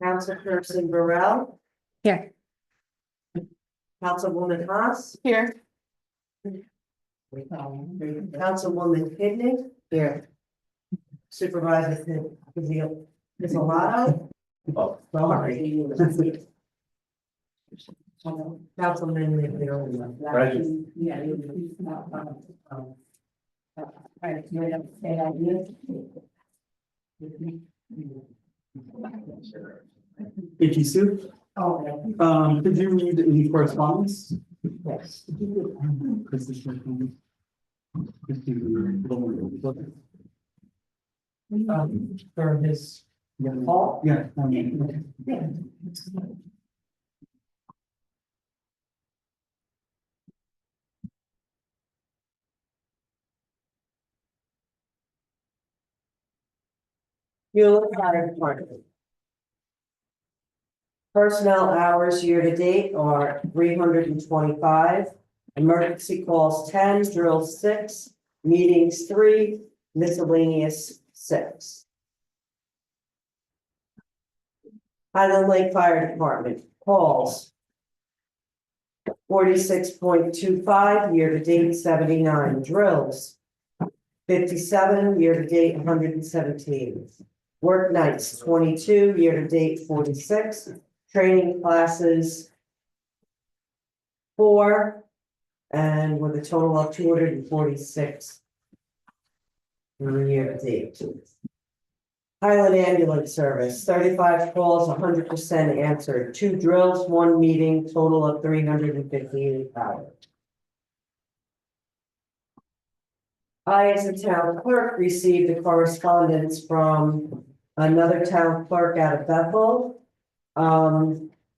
Councilperson Burrell, Here. Councilwoman Haas, Here. Councilwoman Kidney. Here. Supervisor Pizzolatto. Oh, Sorry. Councilman McPhail. Present. Yeah. Thank you, Sue. Could you read any correspondence? Yes. For his call. Yeah. Mueller Fire Department. Personnel hours year to date are 325. Emergency calls 10, drills 6, meetings 3, miscellaneous 6. Highland Lake Fire Department calls 46.25, year to date 79, drills 57, year to date 117. Work nights 22, year to date 46, training classes 4, and with a total of 246 year to date. Highland Ambulance Service, 35 calls, 100% answered, 2 drills, 1 meeting, total of 358 hours. I, as a town clerk, received a correspondence from another town clerk out of Bethel.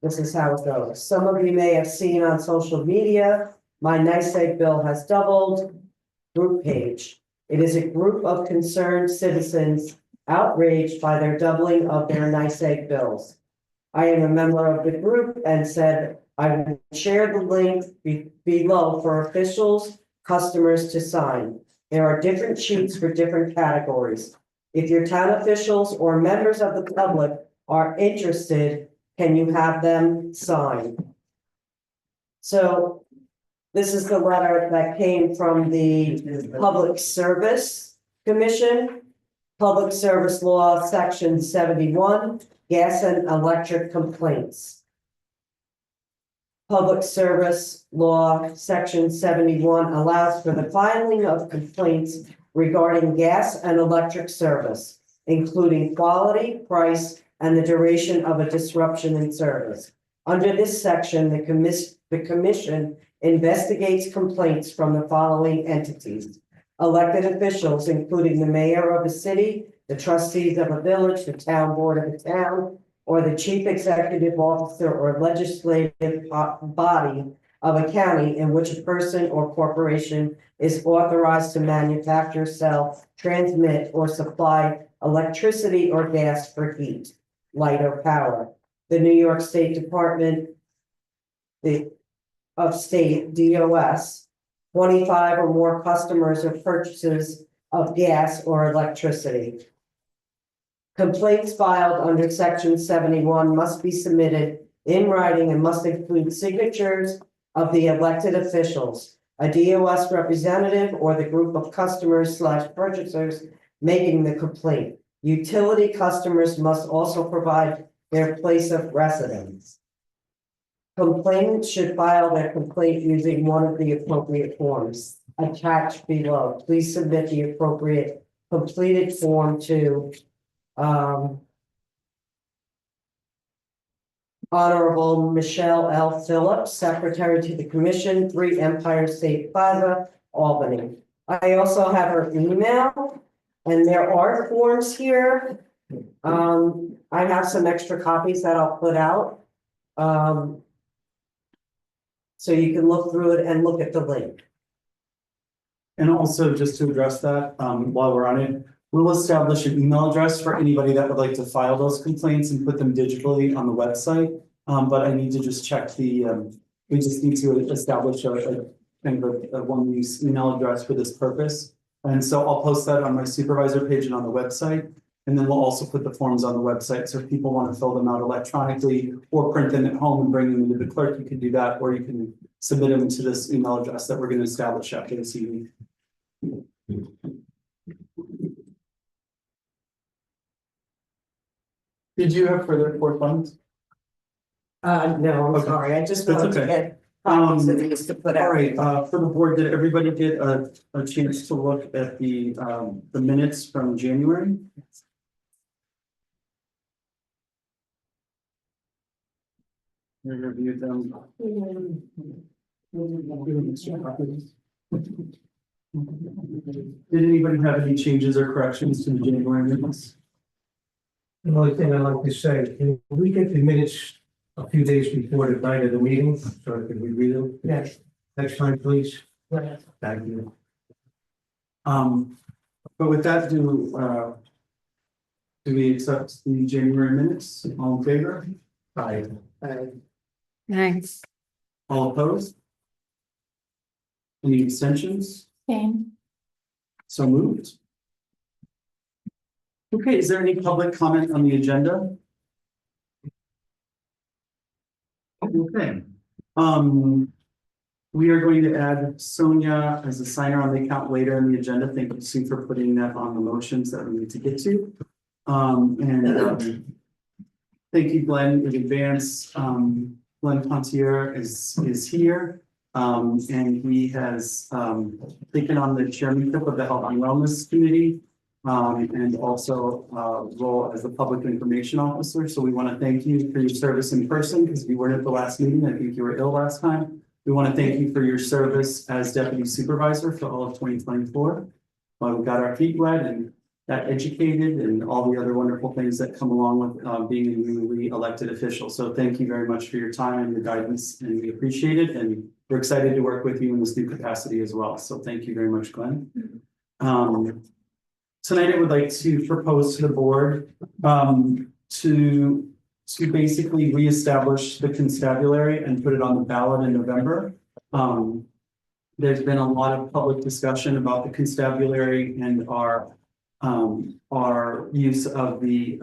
This is how it goes. Some of you may have seen on social media, my NYSEG bill has doubled. Group page. It is a group of concerned citizens outraged by their doubling of their NYSEG bills. I am a member of the group and said I would share the link below for officials, customers to sign. There are different sheets for different categories. If your town officials or members of the public are interested, can you have them sign? So this is the letter that came from the Public Service Commission, Public Service Law, Section 71, gas and electric complaints. Public Service Law, Section 71 allows for the filing of complaints regarding gas and electric service, including quality, price, and the duration of a disruption in service. Under this section, the Commission investigates complaints from the following entities: elected officials, including the mayor of a city, the trustees of a village, the town board of a town, or the chief executive officer or legislative body of a county in which a person or corporation is authorized to manufacture, sell, transmit, or supply electricity or gas for heat, light, or power. The New York State Department of State, DOS, 25 or more customers or purchases of gas or electricity. Complaints filed under Section 71 must be submitted in writing and must include signatures of the elected officials, a DOS representative, or the group of customers/purchasers making the complaint. Utility customers must also provide their place of residence. Complainants should file their complaint using one of the appropriate forms attached below. Please submit the appropriate completed form to Honorable Michelle L. Phillips, Secretary to the Commission, 3 Empire State Plaza, Albany. I also have her email, and there are forms here. I have some extra copies that I'll put out. So you can look through it and look at the link. And also, just to address that, while we're on it, we'll establish an email address for anybody that would like to file those complaints and put them digitally on the website. But I need to just check we just need to establish a kind of a one-use email address for this purpose. And so I'll post that on my supervisor page and on the website. And then we'll also put the forms on the website, so if people want to fill them out electronically or print them at home and bring them into the clerk, you can do that, or you can submit them to this email address that we're going to establish after this evening. Did you have further correspondence? No, I'm Okay. sorry, I just That's wanted to okay. get copies of these to put All out. right, for the board, did everybody get a chance to look at the minutes from January? We reviewed them. Did anybody have any changes or corrections to the January minutes? The only thing I'd like to say, can we get the minutes a few days before the night of the meeting, so I can reread them? Yes. Next time, please. Right. Thank you. But with that, do we accept the January minutes? All in favor? Aye. Nice. All opposed? Any abstentions? Same. So moved. Okay, is there any public comment on the agenda? Okay, we are going to add Sonia as a signer on the account later in the agenda. Thank you, Sue, for putting that on the motions that we need to get to. Thank you, Glenn, in advance. Glenn Pontier is here. And he has taken on the chairmanship of the Health and Wellness Committee. And also role as the public information officer. So we want to thank you for your service in person, because you weren't at the last meeting. I think you were ill last time. We want to thank you for your service as deputy supervisor for all of 2024. While we got our feet wet and got educated and all the other wonderful things that come along with being a newly elected official. So thank you very much for your time and your guidance, and we appreciate it. And we're excited to work with you in this new capacity as well. So thank you very much, Glenn. Tonight, I would like to propose to the board to basically reestablish the constabulary and put it on the ballot in November. There's been a lot of public discussion about the constabulary and our use of the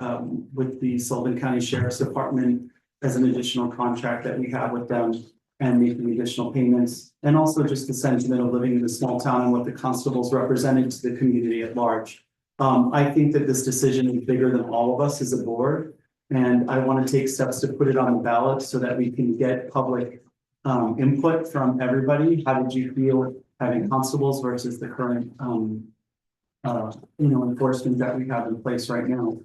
with the Sullivan County Sheriff's Department as an additional contract that we have with them, and making additional payments, and also just the sentiment of living in a small town and what the constables represented to the community at large. I think that this decision is bigger than all of us as a board, and I want to take steps to put it on the ballot so that we can get public input from everybody. How did you feel having constables versus the current enforcement that we have in place right now?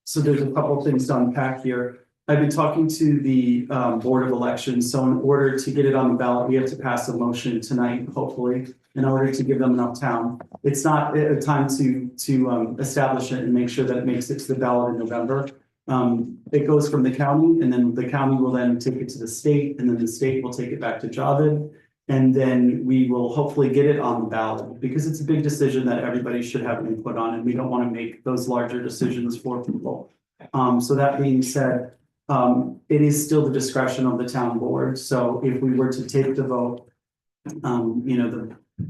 So there's a couple of things to unpack here. I've been talking to the Board of Elections, so in order to get it on the ballot, we have to pass a motion tonight, hopefully, in order to give them enough time. It's not a time to establish it and make sure that it makes it to the ballot in November. It goes from the county, and then the county will then take it to the state, and then the state will take it back to Javid. And then we will hopefully get it on the ballot, because it's a big decision that everybody should have input on, and we don't want to make those larger decisions for people. So that being said, it is still the discretion of the town board. So if we were to take the vote,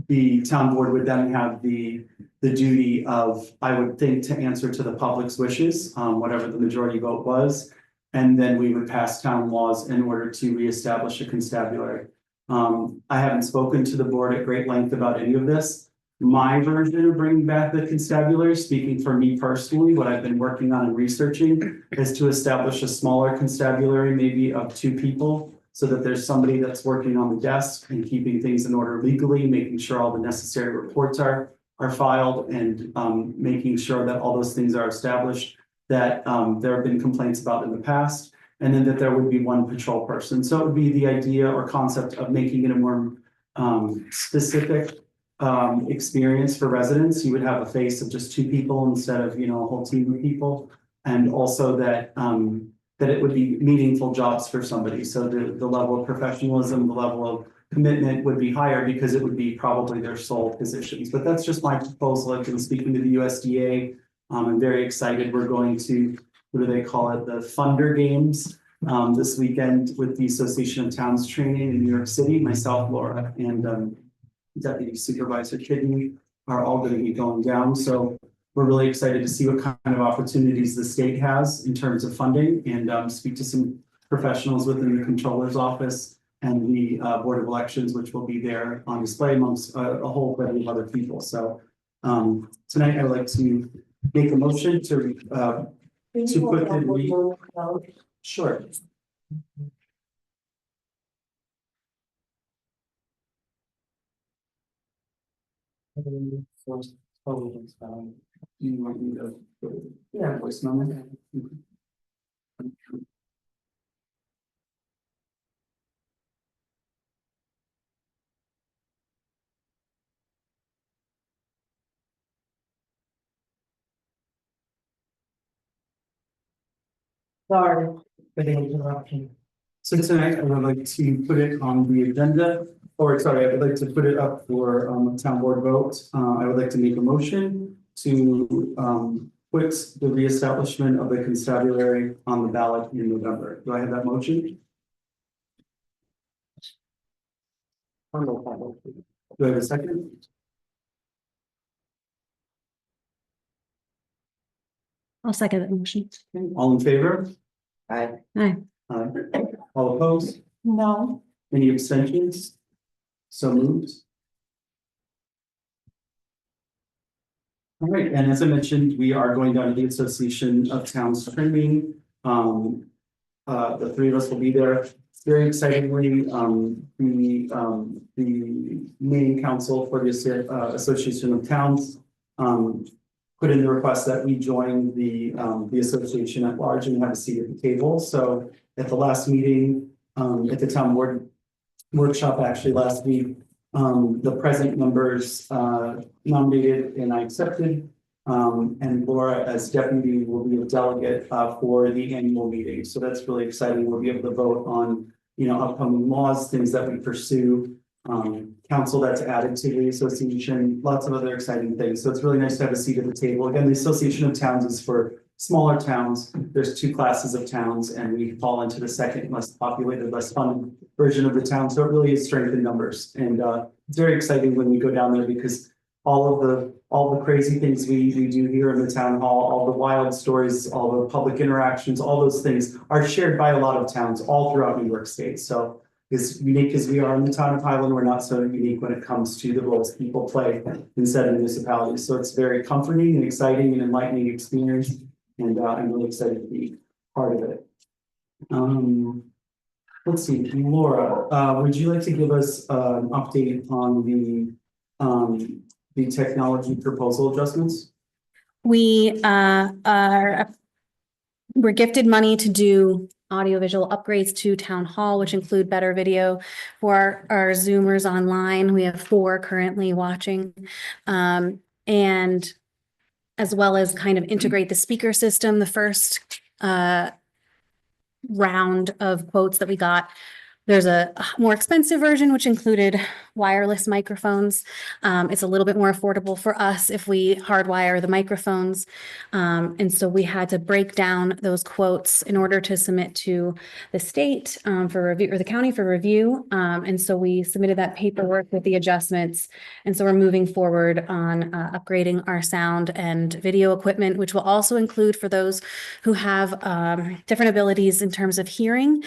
the town board would then have the duty of, I would think, to answer to the public's wishes, whatever the majority vote was. And then we would pass town laws in order to reestablish a constabulary. I haven't spoken to the board at great length about any of this. My version of bringing back the constabulary, speaking for me personally, what I've been working on and researching, is to establish a smaller constabulary, maybe of 2 people, so that there's somebody that's working on the desk and keeping things in order legally, making sure all the necessary reports are filed, and making sure that all those things are established that there have been complaints about in the past, and then that there would be 1 patrol person. So it would be the idea or concept of making it a more specific experience for residents. You would have a face of just 2 people instead of, a whole team of people. And also that it would be meaningful jobs for somebody. So the level of professionalism, the level of commitment would be higher, because it would be probably their sole positions. But that's just my proposal. I've been speaking to the USDA. I'm very excited. We're going to, what do they call it? The Thunder Games this weekend with the Association of Towns training in New York City. Myself, Laura, and Deputy Supervisor Kidney are all going to be going down. So we're really excited to see what kind of opportunities the state has in terms of funding and speak to some professionals within the controller's office and the Board of Elections, which will be there on display amongst a whole bevy of other people. So tonight I'd like to make a motion to put the sure. Do you want me to? Yeah. Voice memo? Sorry for the interruption. So tonight I would like to put it on the agenda, or sorry, I would like to put it up for a town board vote. I would like to make a motion to put the reestablishment of the constabulary on the ballot in November. Do I have that motion? Do I have a second? I'll second that motion. All in favor? Aye. Aye. Aye. All opposed? No. Any abstentions? So moved. All right, and as I mentioned, we are going down to the Association of Towns training. The three of us will be there. Very excitingly, the main council for the Association of Towns put in the request that we join the association at large and have a seat at the table. So at the last meeting, at the town board workshop actually last week, the present members nominated and I accepted. And Laura as deputy will be a delegate for the annual meeting. So that's really exciting. We'll be able to vote on, upcoming laws, things that we pursue, council that's added to the association, lots of other exciting things. So it's really nice to have a seat at the table. Again, the Association of Towns is for smaller towns. There's two classes of towns and we fall into the second less populated, less fun version of the town. So it really is strength in numbers. And it's very exciting when we go down there because all the crazy things we do here in the town hall, all the wild stories, all the public interactions, all those things are shared by a lot of towns all throughout New York State. So as unique as we are in the town of Highland, we're not so unique when it comes to the roles people play inside of municipalities. So it's very comforting and exciting and enlightening experience. And I'm really excited to be part of it. Let's see, Laura, would you like to give us an update on the technology proposal adjustments? We're gifted money to do audiovisual upgrades to town hall, which include better video for our Zoomers online. We have 4 currently watching. And as well as kind of integrate the speaker system. The first round of quotes that we got, there's a more expensive version, which included wireless microphones. It's a little bit more affordable for us if we hardwire the microphones. And so we had to break down those quotes in order to submit to the state for review, or the county for review. And so we submitted that paperwork with the adjustments. And so we're moving forward on upgrading our sound and video equipment, which will also include, for those who have different abilities in terms of hearing,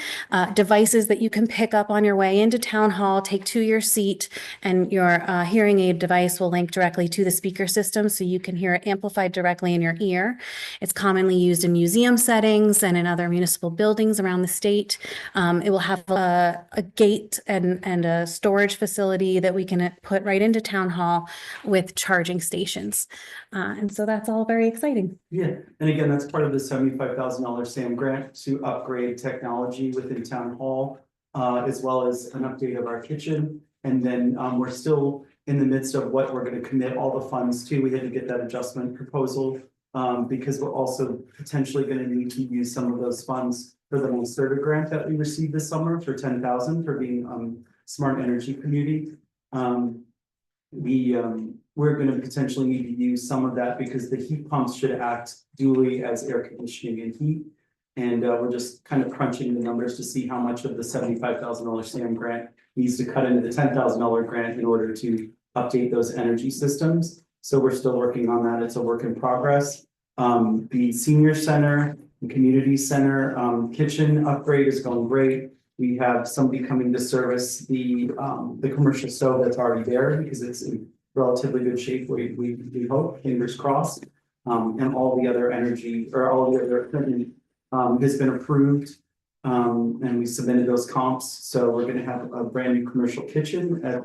devices that you can pick up on your way into town hall, take to your seat, and your hearing aid device will link directly to the speaker system so you can hear it amplified directly in your ear. It's commonly used in museum settings and in other municipal buildings around the state. It will have a gate and a storage facility that we can put right into town hall with charging stations. And so that's all very exciting. Yeah, and again, that's part of the $75,000 SAM grant to upgrade technology within town hall, as well as an update of our kitchen. And then we're still in the midst of what we're going to commit all the funds to. We had to get that adjustment proposal because we're also potentially going to need to use some of those funds for the Monsterta grant that we received this summer for $10,000 for being smart energy community. We're going to potentially need to use some of that because the heat pumps should act dually as air conditioning and heat. And we're just kind of crunching the numbers to see how much of the $75,000 SAM grant needs to cut into the $10,000 grant in order to update those energy systems. So we're still working on that. It's a work in progress. The senior center, the community center, kitchen upgrade is going great. We have somebody coming to service the commercial stove that's already there because it's in relatively good shape. We hope, fingers crossed. And all the other energy or all the other equipment has been approved. And we submitted those comps, so we're gonna have a brand new commercial kitchen at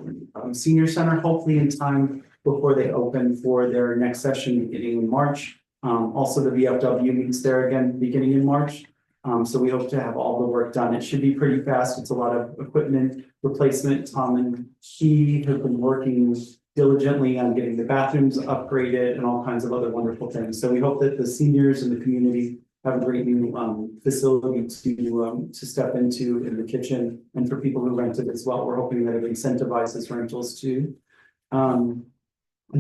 senior center, hopefully in time before they open for their next session beginning in March. Also the VFW meets there again, beginning in March. So we hope to have all the work done. It should be pretty fast. It's a lot of equipment replacement. Tom and she have been working diligently on getting the bathrooms upgraded and all kinds of other wonderful things. So we hope that the seniors in the community have a great new facility to step into in the kitchen, and for people who rent it as well. We're hoping that it incentivizes rentals too. And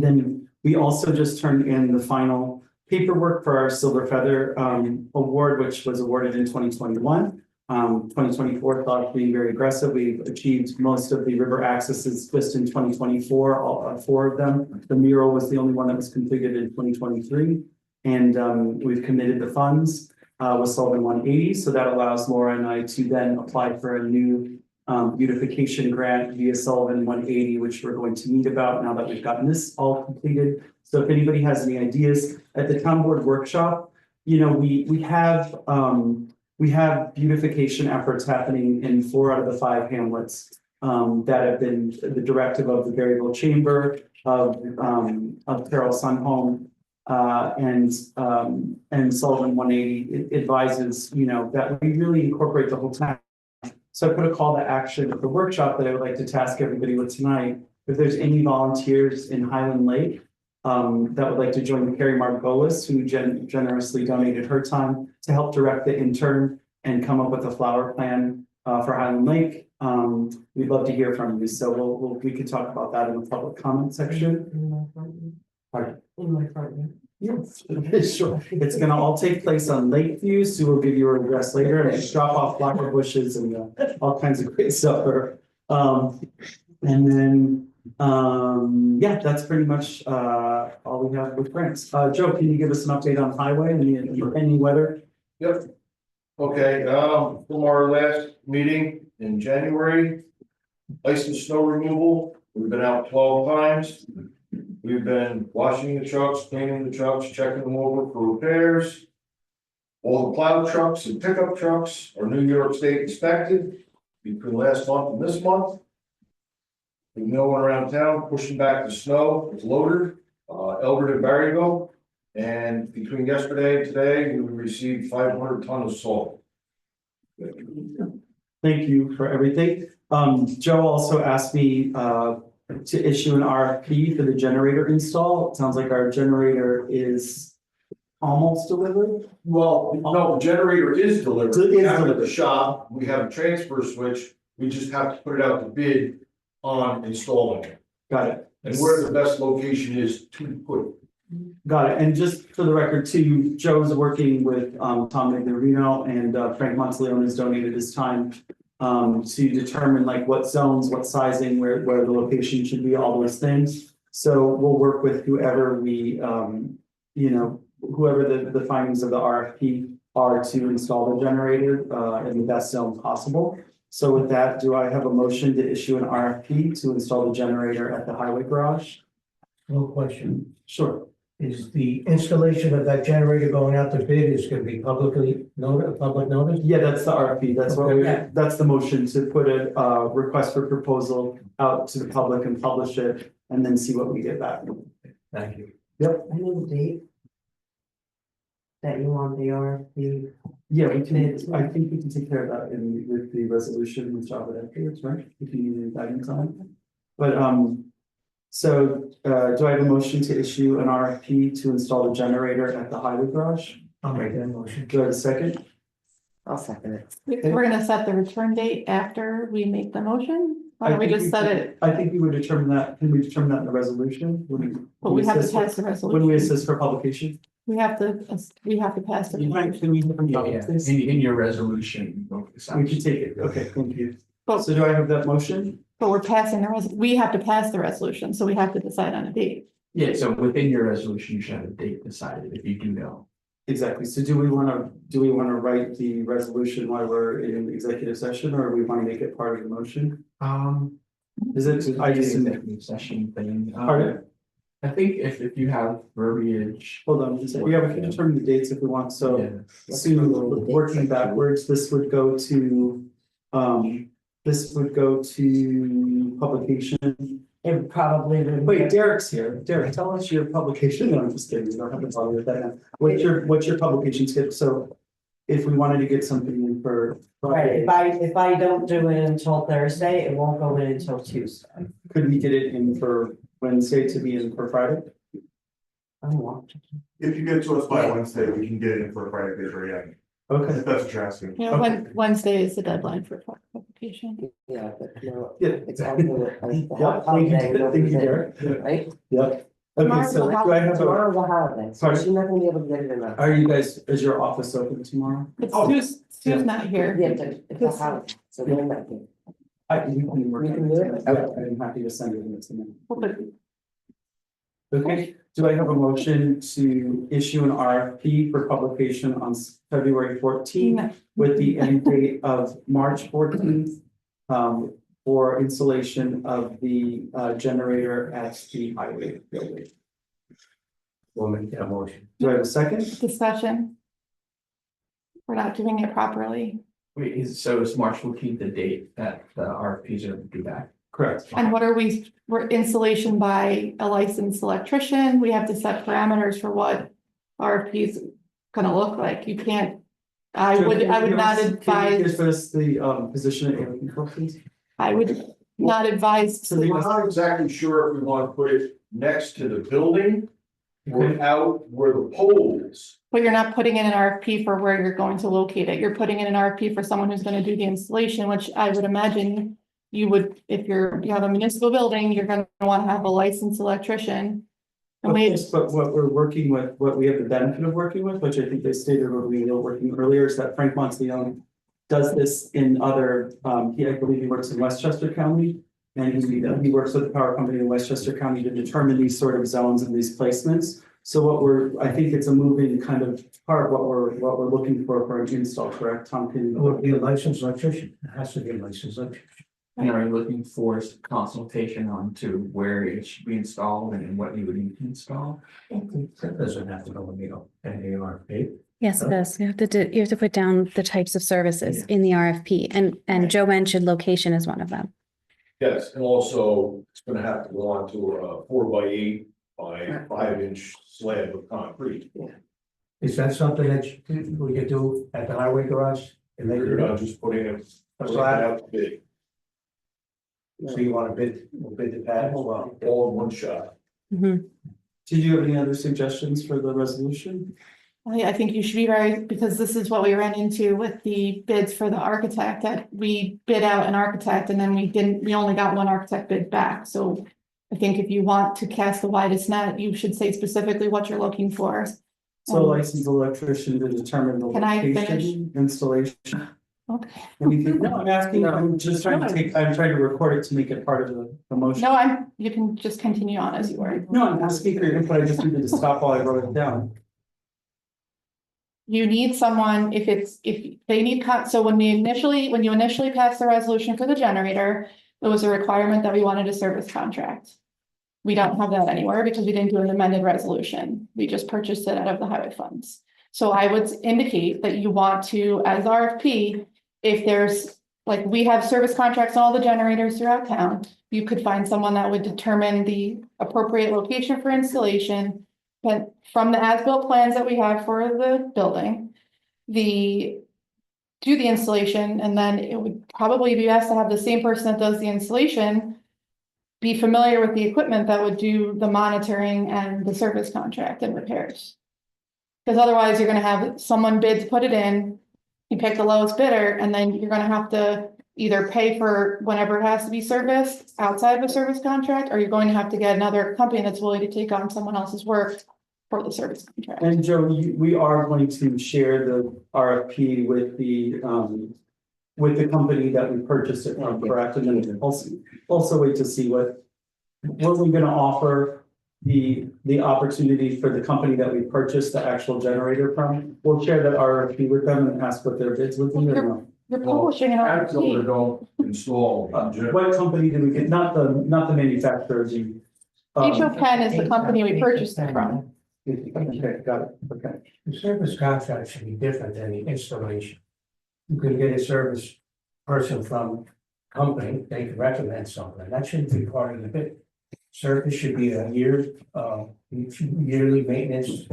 then we also just turned in the final paperwork for our Silver Feather award, which was awarded in 2021. 2024 thought being very aggressive. We've achieved most of the river accesses just in 2024, all 4 of them. The mural was the only one that was completed in 2023. And we've committed the funds with Sullivan 180. So that allows Laura and I to then apply for a new beautification grant via Sullivan 180, which we're going to meet about now that we've gotten this all completed. So if anybody has any ideas at the town board workshop, you know, we have beautification efforts happening in 4 out of the 5 hamlets that have been the directive of the Berryville Chamber of Carroll Sunhome. And Sullivan 180 advises, you know, that we really incorporate the whole town. So I put a call to action at the workshop that I would like to task everybody with tonight. If there's any volunteers in Highland Lake that would like to join Carrie Margolis, who generously donated her time to help direct the intern and come up with a flower plan for Highland Lake. We'd love to hear from you. So we could talk about that in the public comment section. Pardon? In my front. Yes, sure. It's gonna all take place on Lakeview. Sue will give you a address later and drop off flower bushes and all kinds of great stuff. And then, yeah, that's pretty much all we have with grants. Joe, can you give us an update on highway and any weather? Yep. Okay, from our last meeting in January, ice and snow removal, we've been out 12 times. We've been washing the trucks, cleaning the trucks, checking them over for repairs. All the plow trucks and pickup trucks are New York State inspected between last month and this month. There's no one around town pushing back the snow. It's loaded, Elbert and Berryville. And between yesterday and today, we received 500 tons of salt. Thank you for everything. Joe also asked me to issue an RFP for the generator install. It sounds like our generator is almost delivered. Well, no, the generator is delivered. It is Down at delivered. the shop, we have a transfer switch. We just have to put it out to bid on installing it. Got it. And where the best location is to put it. Got it. And just for the record too, Joe's working with Tom Migliorino and Frank Monteleone has donated his time to determine like what zones, what sizing, where the location should be, all those things. So we'll work with whoever we, you know, whoever the findings of the RFP are to install the generator in the best zone possible. So with that, do I have a motion to issue an RFP to install the generator at the highway garage? No question. Sure. Is the installation of that generator going out to bid is gonna be publicly noted, public notice? Yeah, that's the RFP. That's what Okay. that's the motion to put a request for proposal out to the public and publish it and then see what we get back. Thank you. I need a date. That you want the RFP. Yeah, we can, I think we can take care of that in with the resolution, which I'll have afterwards, right? If you need any guidance on it. But so do I have a motion to issue an RFP to install the generator at the highway garage? I'll make that motion. Do I have a second? I'll second it. We're gonna set the return date after we make the motion, or do we just set it, I think we would determine that, can we determine that in the resolution? but we have to assist- pass the When we resolution. assist for publication? We have to pass the. Can we hear from you? please? In your resolution. We can take it, okay, thank you. But, So do I have that motion? but we're passing we have to pass the resolution, so we have to decide on a date. Yeah, so within your resolution, you should have a date decided if you do know. Exactly, so do we wanna write the resolution while we're in executive session, or we wanna make it part of the motion? Is it, I just, Executive session thing. Pardon? I think if you have verbiage. hold on, yeah, we can determine the dates if we want, so. Yeah. So working backwards, this would go to, publication. It probably would. Wait, Derek's here. Derek, tell us your publication. No, I'm just kidding. You don't have to bother with that now. What's your publication schedule? So if we wanted to get something in for Right, Friday, if I don't do it until Thursday, it won't go in until Tuesday. could we get it in for Wednesday to be in for Friday? I want. If you get to us by Wednesday, we can get it in for a Friday paper, yeah, Okay. if that's what you're asking. You know, Wednesday is the deadline for publication. Yeah, but no, Yeah. it's on the. Yeah, thank you, Derek. Yeah. Right? Yep. Okay, so do I have a, Tomorrow's a holiday, so Sorry? she's not gonna be able to get it enough. are you guys, is your office open tomorrow? It's Oh. Sue's not here. Yeah, but it's a holiday, so they're not. here. We can work We on can it. do it? Yeah, I'm happy to send it in to them. But Okay, do I have a motion to issue an RFP for publication on February 14th with the end date of March 14th? For installation of the generator at the highway building. We'll make that motion. Do I have a second? discussion. We're not doing it properly. Wait, so is March 14th the date that the RFPs are due back? Correct. And what are we're installation by a licensed electrician. We have to set parameters for what RFP is gonna look like. You can't. I would not Can you advise, give us the position that you're looking for, please? I would not advise. So the- We're not exactly sure if we want to put it next to the building or out where the pole is. But you're not putting in an RFP for where you're going to locate it. You're putting in an RFP for someone who's gonna do the installation, which I would imagine. You would, if you have a municipal building, you're gonna wanna have a licensed electrician. And we, Yes, but what we're working with, what we have the benefit of working with, which I think they stated when we were working earlier, is that Frank Monteleone does this in other, I believe he works in Westchester County. And he works with the power company in Westchester County to determine these sort of zones and these placements. So I think it's a moving kind of part of what we're looking for an install, correct? Tom, can It would be a licensed electrician. It has to be a licensed electrician. And are you looking for consultation on to where it should be installed and what you would need to install? That doesn't have to go in the RFP. Yes, it does. You have to put down the types of services in the RFP, and Joe mentioned location is one of them. Yes, and also it's gonna have to go on to a 4x8 by 5-inch slab of concrete. Is that something that we could do at the highway garage? And they You're could, not just putting it a slab, out big, so you want to bid the pad as well? all in one shot. Mhm. do you have any other suggestions for the resolution? I think you should be very, because this is what we ran into with the bids for the architect, that we bid out an architect and then we only got one architect bid back, so. I think if you want to cast the widest net, you should say specifically what you're looking for. So licensed electrician to determine the Can I location, installation. Okay, Anything, no, I'm asking, I'm just trying to record it to make it part of the motion. no, you can just continue on as you were. No, I'm asking for your input, I just needed to stop while I wrote it down. You need someone, if they need, so when you initially passed the resolution for the generator, it was a requirement that we wanted a service contract. We don't have that anywhere because we didn't do an amended resolution. We just purchased it out of the highway funds. So I would indicate that you want to, as RFP, if there's, like, we have service contracts on all the generators throughout town. You could find someone that would determine the appropriate location for installation. But from the as-built plans that we have for the building, do the installation, and then it would probably be best to have the same person that does the installation be familiar with the equipment that would do the monitoring and the service contract and repairs. Because otherwise, you're gonna have someone bid to put it in, you pick the lowest bidder, and then you're gonna have to either pay for whenever it has to be serviced outside of a service contract, or you're going to have to get another company that's willing to take on someone else's work for the service contract. And Joe, we are going to share the RFP with the company that we purchased it from, correct? And then also wait to see what we're gonna offer the opportunity for the company that we purchased the actual generator from. We'll share that RFP with them and ask what their bids would be or no. You're publishing an Actually, RFP. don't install. What company did we get? Not the manufacturer, the. HO Pen is the company we purchased it from. Okay, got it, okay. The service contract should be different than the installation. You can get a service person from company, they can recommend something, that shouldn't be part of the bid. Service should be a yearly maintenance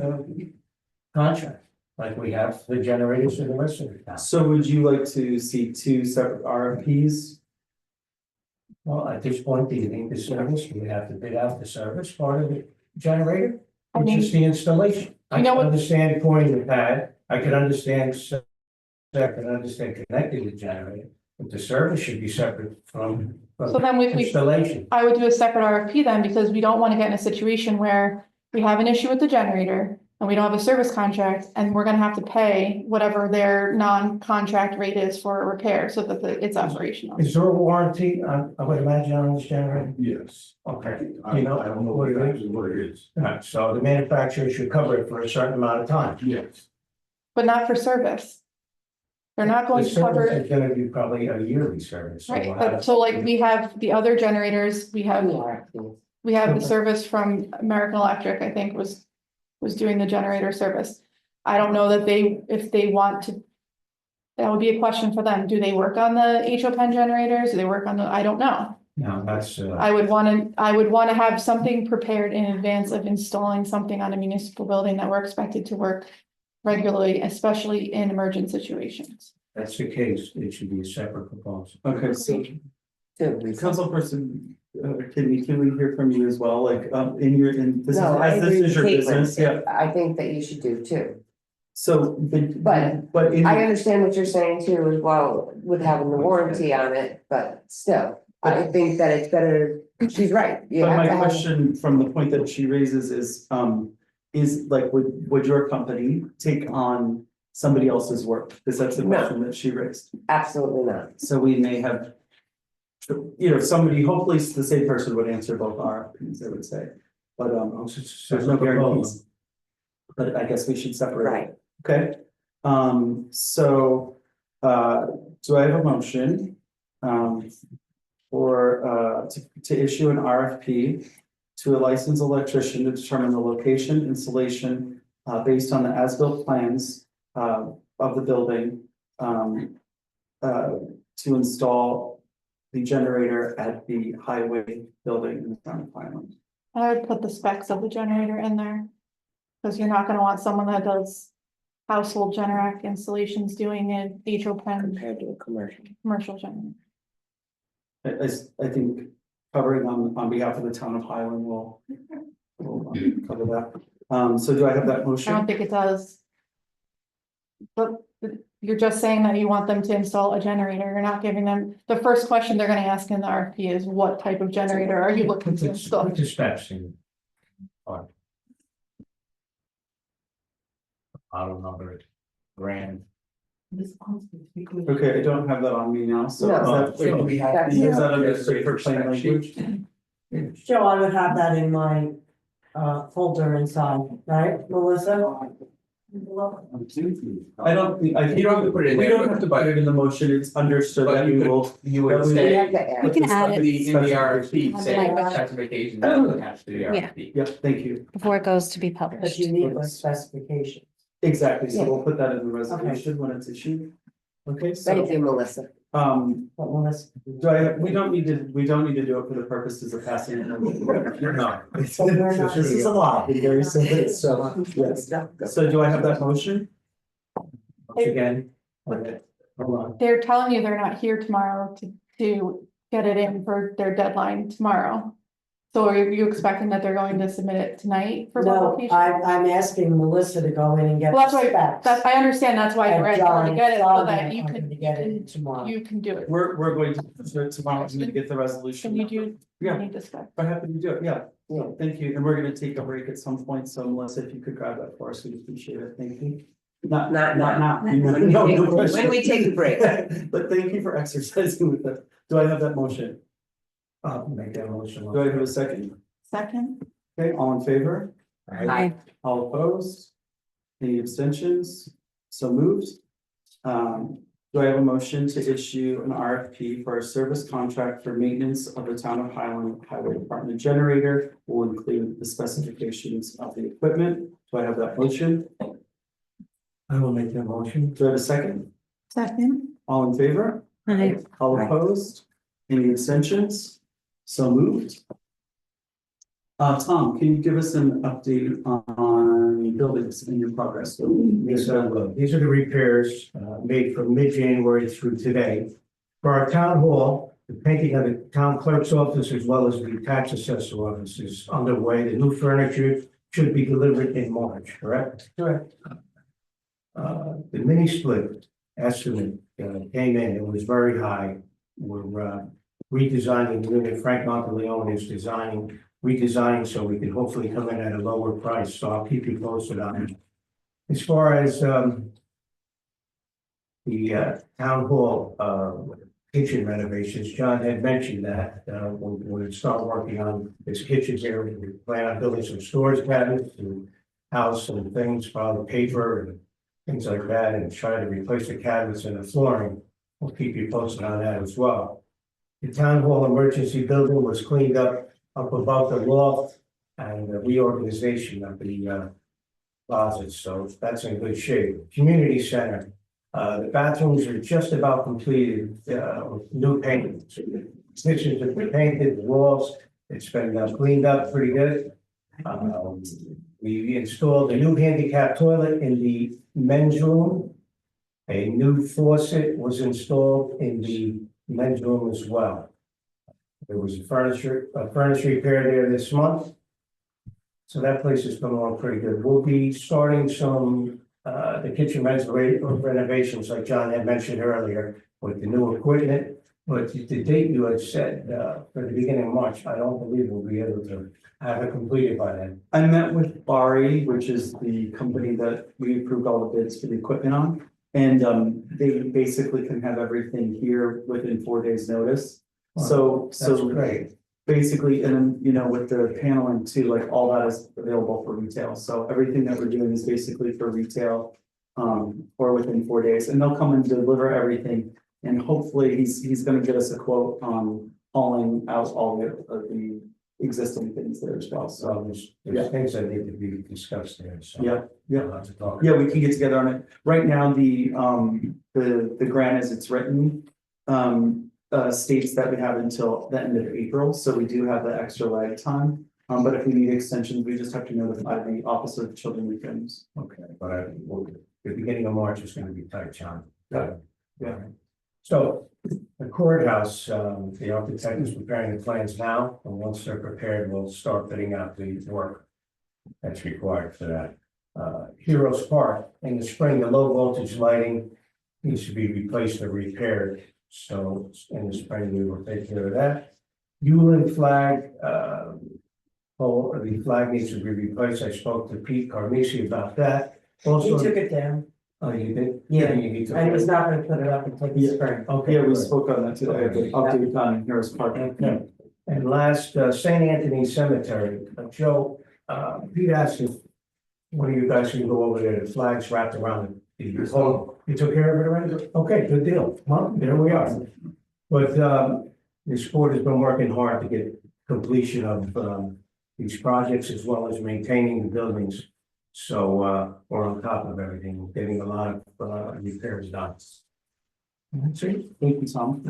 contract, like we have the generators in the rest of the town. So would you like to see two separate RFPs? Well, at this point, do you think the service, we have to bid out the service part of the generator? I Which mean, is the installation. I you know can what- understand pointing the pad, I can understand. I can understand connecting the generator, but the service should be separate from. So then we Installation. I would do a separate RFP then, because we don't want to get in a situation where we have an issue with the generator and we don't have a service contract, and we're gonna have to pay whatever their non-contract rate is for a repair, so that it's operational. Is there a warranty, I would imagine, on this generator? Yes. Okay, I you know, don't know what it is? exactly what it is. Right, so the manufacturer should cover it for a certain amount of time. Yes. But not for service. They're not going The to cover service it, is gonna be probably a yearly service. So right, we'll but have- so like we have the other generators, we have the service from American Electric, I think was doing the generator service. I don't know that if they want to. That would be a question for them. Do they work on the HO Pen generators? Do they work on I don't know. No, that's, I would wanna have something prepared in advance of installing something on a municipal building that we're expected to work regularly, especially in emergent situations. that's the case, it should be a separate proposal. Okay, so councilperson, can we hear from you as well, like, this is, No, I as this agree is your with business, Caitlin. yeah, I think that you should do too. so, but in. I understand what you're saying too, as well, with having the warranty on it, but still, I think that it's better, she's right. You But have my to have- question from the point that she raises is like, would your company take on somebody else's work? Because that's the No. question that she raised. Absolutely not. So we may have, somebody, hopefully the same person would answer both RFPs, I would say. But, there's no guarantees. But I guess we should separate. Right. Okay, so, do I have a motion? To issue an RFP to a licensed electrician to determine the location, installation, based on the as-built plans, of the building, to install the generator at the highway building in the town of Highland. I would put the specs of the generator in there. Cause you're not gonna want someone that does household Generac installations doing an HO Pen Compared to a commercial. commercial generator. I think covering on behalf of the town of Highland will cover that. So do I have that I motion? don't think it does. But you're just saying that you want them to install a generator. You're not giving them, the first question they're gonna ask in the RFP is what type of generator are you looking to install? Put the specs in. I don't know, but grand. Okay, I don't have that on me now, so. No, is that under safer plain language? Joe, I would have that in my folder inside, right, Melissa? I don't, think- I think. You don't have to put it in We there, don't have to put it in the motion, it's understood But that you we could- will. You would that we We say. have to add. We can add it In the RFP, say Like- what specifications that would attach to the Yeah. RFP. Yep, thank you. before it goes to be But published. you need those specifications. Exactly, so Yeah. we'll put that in the resolution when it's issued. Okay, Thank so, you, Melissa. But Melissa. we don't need to do it for the purposes of passing it. No. This is a lot, very simple, so, yes. So do I have that motion? Again. Okay. Hold on. They're telling you they're not here tomorrow to get it in for their deadline tomorrow. So are you expecting that they're going to submit it tonight for No, publication? I'm asking Melissa to go in and get Well, the that's why, specs. I understand that's why you're And asking John, to get it, so John that and you I are can, gonna get it tomorrow. you can do it. We're going to, tomorrow, I'm gonna get the resolution. Can you do, Yeah. need to spec? I'm happy to do it, yeah. Yeah. Thank you, and we're gonna take a break at some point, so Melissa, if you could grab that for us, we'd appreciate it, thank you. Not Not now. No, no question. When we take a break. But thank you for exercising with it. Do I have that motion? Make that motion. Do I have a second? Second, Okay, all in favor? Aye. All opposed? Any abstentions? So moved. Do I have a motion to issue an RFP for a service contract for maintenance of the town of Highland Highway Department generator? Will include the specifications of the equipment. Do I have that motion? I will make that motion. Do I have a second? Second. All in favor? Aye. All opposed? Any abstentions? So moved. Tom, can you give us an update on buildings in your progress? These are the repairs made from mid-January through today. For our town hall, the painting of the town clerk's office as well as the tax assessor office is underway. The new furniture should be delivered in March, correct? Correct. The mini split estimate came in, it was very high. We're redesigning the unit. Frank Monteleone is redesigning so we can hopefully come in at a lower price, so I'll keep you posted on it. As far as the town hall kitchen renovations, John had mentioned that when we start working on this kitchen here, we plan on building some storage cabinets to house some things, probably paper and things like that, and try to replace the cabinets and the flooring. We'll keep you posted on that as well. The town hall emergency building was cleaned up above the loft and the reorganization of the closets, so that's in good shape. Community center, the bathrooms are just about completed, with new paint. Kitchens have been painted, the walls, it's been cleaned up pretty good. We installed a new handicap toilet in the men's room. A new faucet was installed in the men's room as well. There was a furniture repair there this month. So that place is coming along pretty good. We'll be starting some, the kitchen renovations like John had mentioned earlier with the new equipment. But the date you had said, for the beginning of March, I don't believe we'll be able to have it completed by then. I met with Bari, which is the company that we approved all the bids for the equipment on. And they basically can have everything here within 4 days' notice. So That's great. basically, and then, you know, with the paneling too, like all that is available for retail. So everything that we're doing is basically for retail. Or within 4 days, and they'll come and deliver everything. And hopefully he's gonna get us a quote on hauling out all the existing things there as well. So So there's things that need to be discussed there, so. yeah, yeah. We'll have to talk. Yeah, we can get together on it. Right now, the grant as it's written, states that we have until the end of April, so we do have the extra lag time. But if we need extensions, we just have to notify the Office of Children and Families. Okay, but the beginning of March is gonna be tight, John. Yeah. Yeah. So the courthouse, the architect is preparing the plans now, and once they're prepared, we'll start putting out the work that's required for that. Heroes Park, in the spring, the low voltage lighting needs to be replaced or repaired. So in the spring, we will take care of that. Uland flag, the flag needs to be replaced. I spoke to Pete Carmisi about that. He Also, took it down, oh, you did? Yeah, You need to- and he's not gonna put it up until the spring. Okay, Yeah, we good. spoke on that today, the update on Harris Park. Okay. And last, St. Anthony Cemetery, Joe, Pete asked if one of you guys can go over there, the flags wrapped around the hole. You took care of it already? Okay, good deal. Well, there we are. But, this board has been working hard to get completion of, these projects as well as maintaining the buildings. So, we're on top of everything, getting a lot of, repairs done. That's it. Thank you, Tom.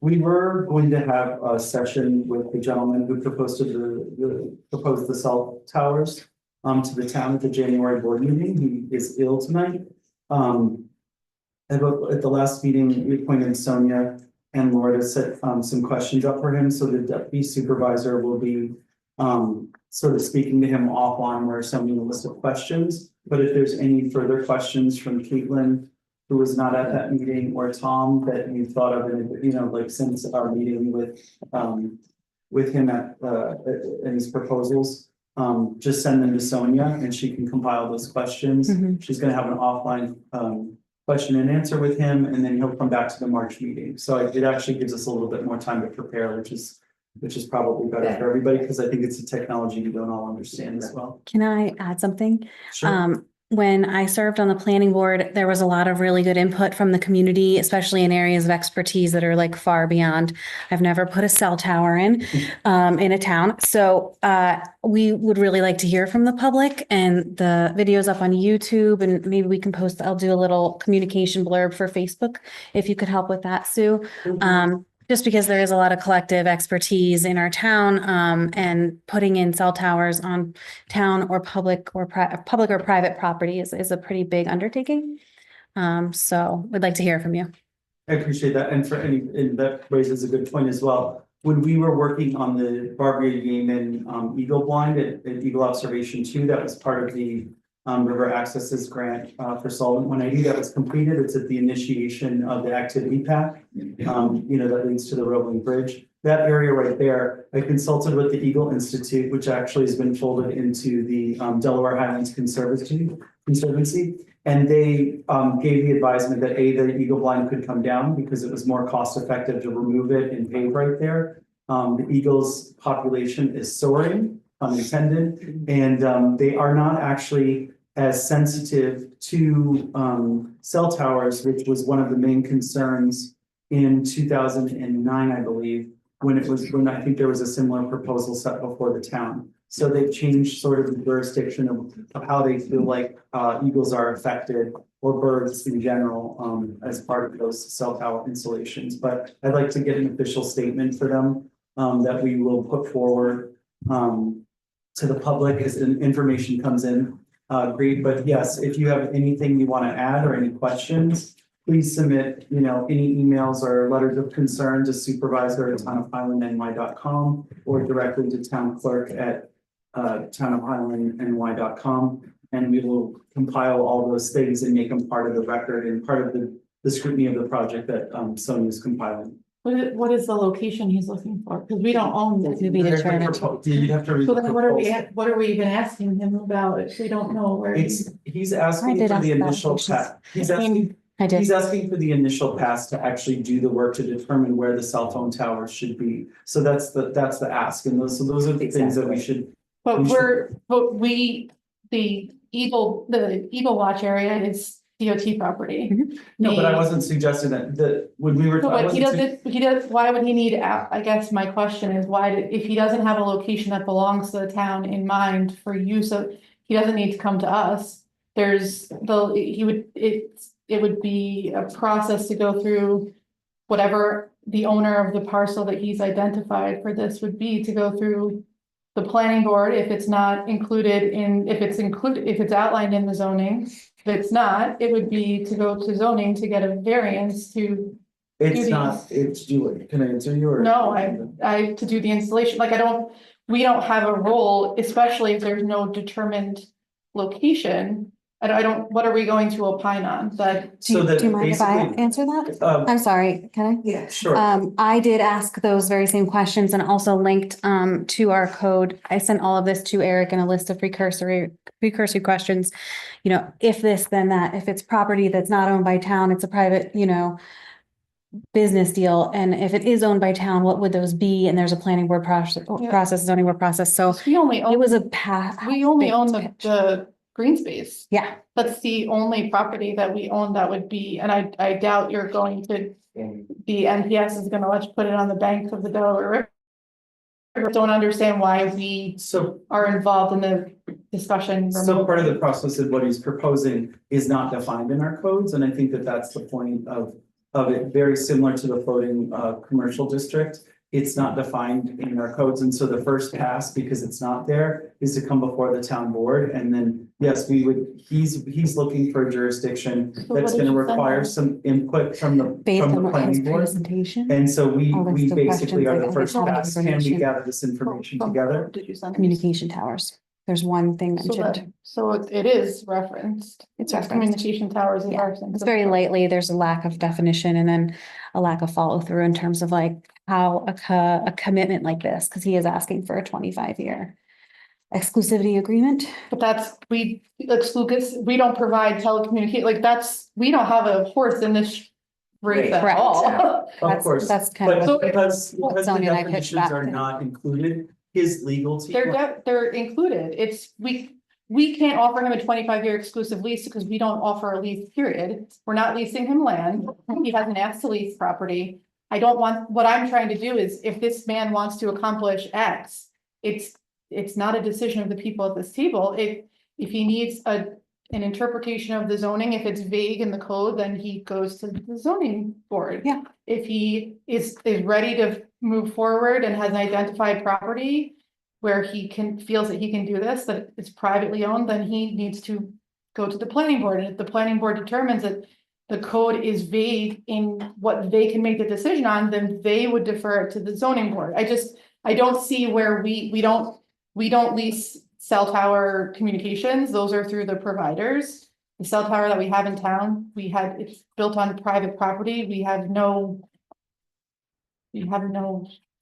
We were going to have a session with the gentleman who proposed the cell towers to the town at the January board meeting. He is ill tonight. At the last meeting, we appointed Sonia and Laura to set some questions up for him, so the deputy supervisor will be sort of speaking to him offline, where sending a list of questions. But if there's any further questions from Caitlin, who was not at that meeting, or Tom, that you thought of, you know, like since our meeting with him at his proposals, just send them to Sonia and she can compile those questions. Mhm. She's gonna have an offline question and answer with him, and then he'll come back to the March meeting. So it actually gives us a little bit more time to prepare, which is which is probably better for everybody, because I think it's a technology we don't all understand as well. Can I add something? Sure. When I served on the planning board, there was a lot of really good input from the community, especially in areas of expertise that are like far beyond. I've never put a cell tower in a town. So we would really like to hear from the public, and the videos up on YouTube, and maybe we can post, I'll do a little communication blurb for Facebook if you could help with that, Sue. Just because there is a lot of collective expertise in our town, and putting in cell towers on town or public or private property is a pretty big undertaking. So we'd like to hear from you. I appreciate that, and and that raises a good point as well. When we were working on the Barbary Yeaman Eagle Blind at Eagle Observation 2, that was part of the River Accesses Grant for Solvent 180 that was completed. It's at the initiation of the activity path, that leads to the Roebling Bridge. That area right there, I consulted with the Eagle Institute, which actually has been folded into the Delaware Highlands Conservancy. And they gave the advisement that the Eagle Blind could come down because it was more cost effective to remove it and pave right there. The eagle's population is soaring, unintended, and they are not actually as sensitive to cell towers, which was one of the main concerns in 2009, I believe, when I think there was a similar proposal set before the town. So they've changed sort of the jurisdiction of how they feel like eagles are affected, or birds in general, as part of those cell tower installations. But I'd like to get an official statement for them that we will put forward to the public as information comes in. Great, but yes, if you have anything you want to add or any questions, please submit, any emails or letters of concern to supervisor@townofhighlandny.com or directly to town clerk at townofhighlandny.com. And we will compile all those things and make them part of the record and part of the scrutiny of the project that Sonia's compiling. What is the location he's looking for? Because we don't own this. To be determined. You'd have to read So the then proposal. what are we even asking him about if we don't know where? He's I asking did for ask the that, initial which is- pass. I did. He's asking for the initial pass to actually do the work to determine where the cell phone towers should be. So that's the ask, and those are the things that we should. But we the Eagle Watch area is DOT property. No, but I The- wasn't suggesting that when we were. No, I but he wasn't does, why would he need, I guess my question is if he doesn't have a location that belongs to the town in mind for use of, he doesn't need to come to us. It would be a process to go through whatever the owner of the parcel that he's identified for this would be, to go through the planning board if it's not included if it's outlined in the zoning. If it's not, it would be to go to zoning to get a variance to. It's not, it's Julie. Can I answer you or? No, I to do the installation, like we don't have a role, especially if there's no determined location. I don't, what are we going to opine on that? So that Do you mind if I basically, answer that? um, I'm sorry, can I? Yeah. sure. I did ask those very same questions and also linked to our code. I sent all of this to Eric in a list of precursory questions. If this, then that, if it's property that's not owned by town, it's a private, business deal. And if it is owned by town, what would those be? And there's a planning board process, zoning board process. So We only it own, was a path. we only own the green space. Yeah, That's the only property that we own that would be, and I doubt you're going to, the NPS is gonna let you put it on the banks of the Delaware River. I don't understand why we So are involved in the discussion. So part of the process of what he's proposing is not defined in our codes, and I think that that's the point of it, very similar to the floating commercial district. It's not defined in our codes, and so the first pass, because it's not there, is to come before the town board, and then, yes, he's looking for a jurisdiction So what that's did gonna you send require him? some input from the based on what his planning board. presentation, And so we Oh, that's the basically are questions. the first I got pass, can we information. gather this information From- together? Did you send? us? communication towers. There's one thing So mentioned. it is referenced. It's There's referenced. communication towers is Yeah, referenced. It's very lightly, there's a lack of definition and then a lack of follow through in terms of like how a commitment like this, because he is asking for a 25-year exclusivity agreement. But that's, we don't provide telecommunicate, like we don't have a horse in this raise them Correct. all. Of course, That's kind of. but because the Sonia and I pitched definitions back are to him. not included, his legal team. They're included. It's, we can't offer him a 25-year exclusive lease because we don't offer a lease period. We're not leasing him land. He hasn't asked to lease property. I don't want, what I'm trying to do is if this man wants to accomplish X, it's not a decision of the people at this table. If he needs an interpretation of the zoning, if it's vague in the code, then he goes to the zoning board. Yeah. If he is ready to move forward and has an identified property where feels that he can do this, that it's privately owned, then he needs to go to the planning board. And if the planning board determines that the code is vague in what they can make the decision on, then they would defer it to the zoning board. I don't see where we don't lease cell tower communications. Those are through the providers. The cell tower that we have in town, it's built on private property. We have no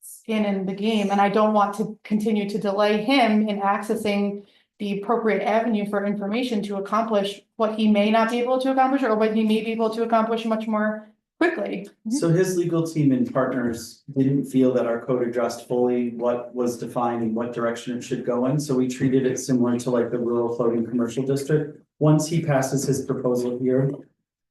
skin in the game, and I don't want to continue to delay him in accessing the appropriate avenue for information to accomplish what he may not be able to accomplish or what he may be able to accomplish much more quickly. So his legal team and partners didn't feel that our code addressed fully what was defined and what direction it should go in, so we treated it similar to like the rural floating commercial district. Once he passes his proposal here,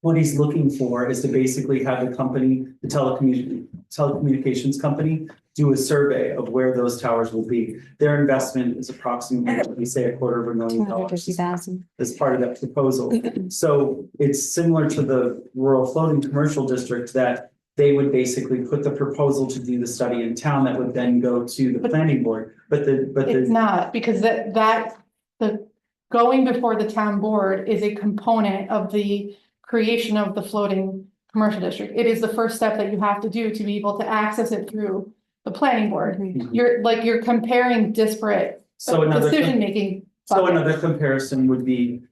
what he's looking for is to basically have the company, the telecommunications company, do a survey of where those towers will be. Their investment is approximately, we say, $250,000 $250,000. as part of that proposal. So it's similar to the rural floating commercial district that they would basically put the proposal to do the study in town that would then go to the planning board. But It's not, because the going before the town board is a component of the creation of the floating commercial district. It is the first step that you have to do to be able to access it through the planning board. You're comparing disparate decision-making. So another comparison would be,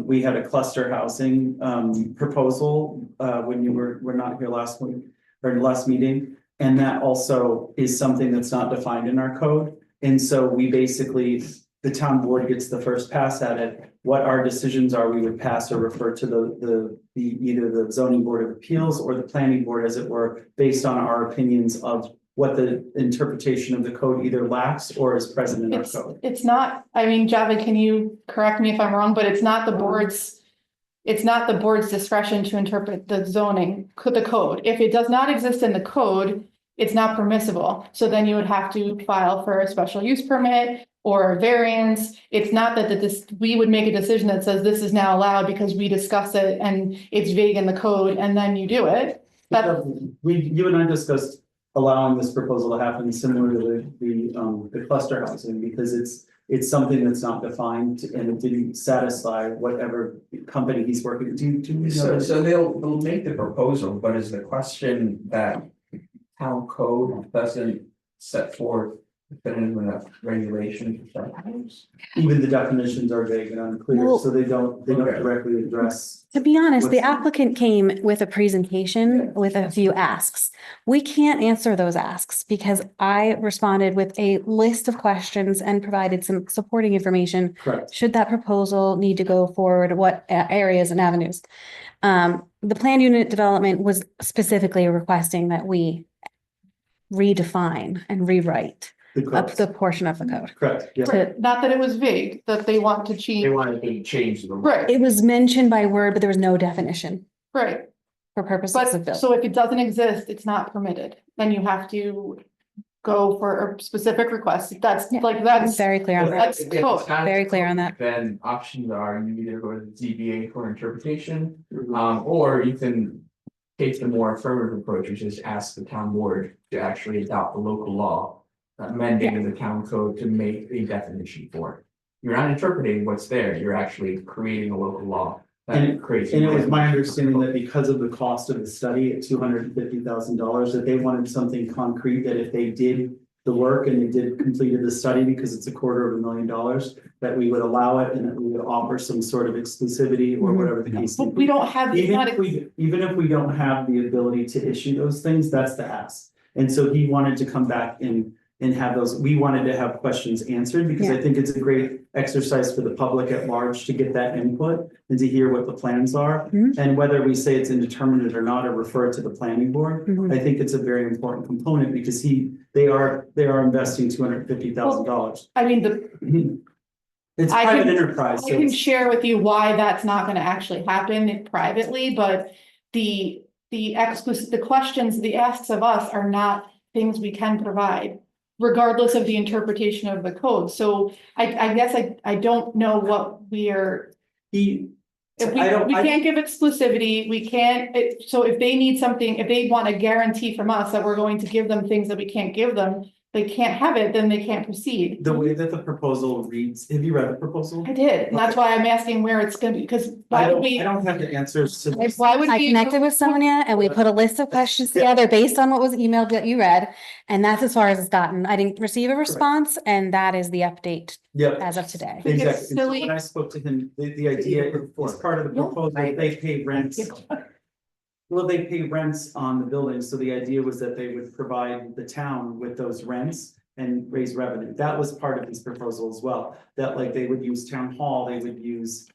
we had a cluster housing proposal when you were not here last week or last meeting. And that also is something that's not defined in our code. And so we basically, the town board gets the first pass at it. What our decisions are, we would pass or refer to the either the zoning board of appeals or the planning board, as it were, based on our opinions of what the interpretation of the code either lacks or is present in our code. It's not, I mean, Java, can you correct me if I'm wrong, but it's not the board's discretion to interpret the zoning, the code. If it does not exist in the code, it's not permissible. So then you would have to file for a special use permit or a variance. It's not that we would make a decision that says this is now allowed because we discuss it and it's vague in the code, and then you do it. But You and I discussed allowing this proposal to happen similar to the cluster housing, because it's something that's not defined and it didn't satisfy whatever company he's working to. So they'll make the proposal, but is the question that town code doesn't set forth definitive enough regulations for towns? Even the definitions are vague and unclear, Well- so they don't directly address. To be honest, the What's- applicant came with a presentation with a few asks. We can't answer those asks because I responded with a list of questions and provided some supporting information. Correct. Should that proposal need to go forward, what areas and avenues? The planned unit development was specifically requesting that we redefine and rewrite up the portion of the code. Correct, yeah. To- not that it was vague, that they want to change. They wanted to change the. Right, It was mentioned by word, but there was no definition right. for purposes But of bill. so if it doesn't exist, it's not permitted. Then you have to go for a specific request. That's Yeah. like, I'm that's, very clear on that. that's If it's code. not Very clear on that. Then options are you either go to the ZBA for interpretation, or you can take the more affirmative approach, which is ask the town board to actually adopt the local law, amending the town code to make a definition for it. You're not interpreting what's there, you're actually creating a local law that creates. And it was my understanding that because of the cost of the study at $250,000, that they wanted something concrete, that if they did the work and they did completed the study, because it's $250,000, that we would allow it and that we would offer some sort of exclusivity or whatever the case may But be. we don't have, it's Even not, if we don't have the ability to issue those things, that's the ask. And so he wanted to come back and and have those, we wanted to have questions answered because I think it's a great exercise for the public at large to get that input and to hear what the plans are. Mhm. And whether we say it's indeterminate or not, or refer it to the planning board, Mhm. I think it's a very important component because they are investing $250,000. I mean, It's I private can- enterprise, I so can it's, share with you why that's not gonna actually happen privately, but the the questions, the asks of us are not things we can provide, regardless of the interpretation of the code. So I guess I don't know what we are, he, if we, I don't- we I- can't give exclusivity, we can't, so if they need something, if they want a guarantee from us that we're going to give them things that we can't give them, they can't have it, then they can't proceed. the way that the proposal reads, have you read the proposal? I did, and that's why I'm asking where it's gonna be, because why would we? I don't have the answers to this. Why would I we? connected with Sonia and we put a list of questions together based on what was emailed that you read. And that's as far as it's gotten. I didn't receive a response and that is the update Yep. as of today. think it's Exactly. And so silly. when I spoke to him, the idea is part of the Yeah. proposal, they pay rents. Well, they pay rents on the building, so the idea was that they would provide the town with those rents and raise revenue. That was part of his proposal as well, that like they would use town hall, they would use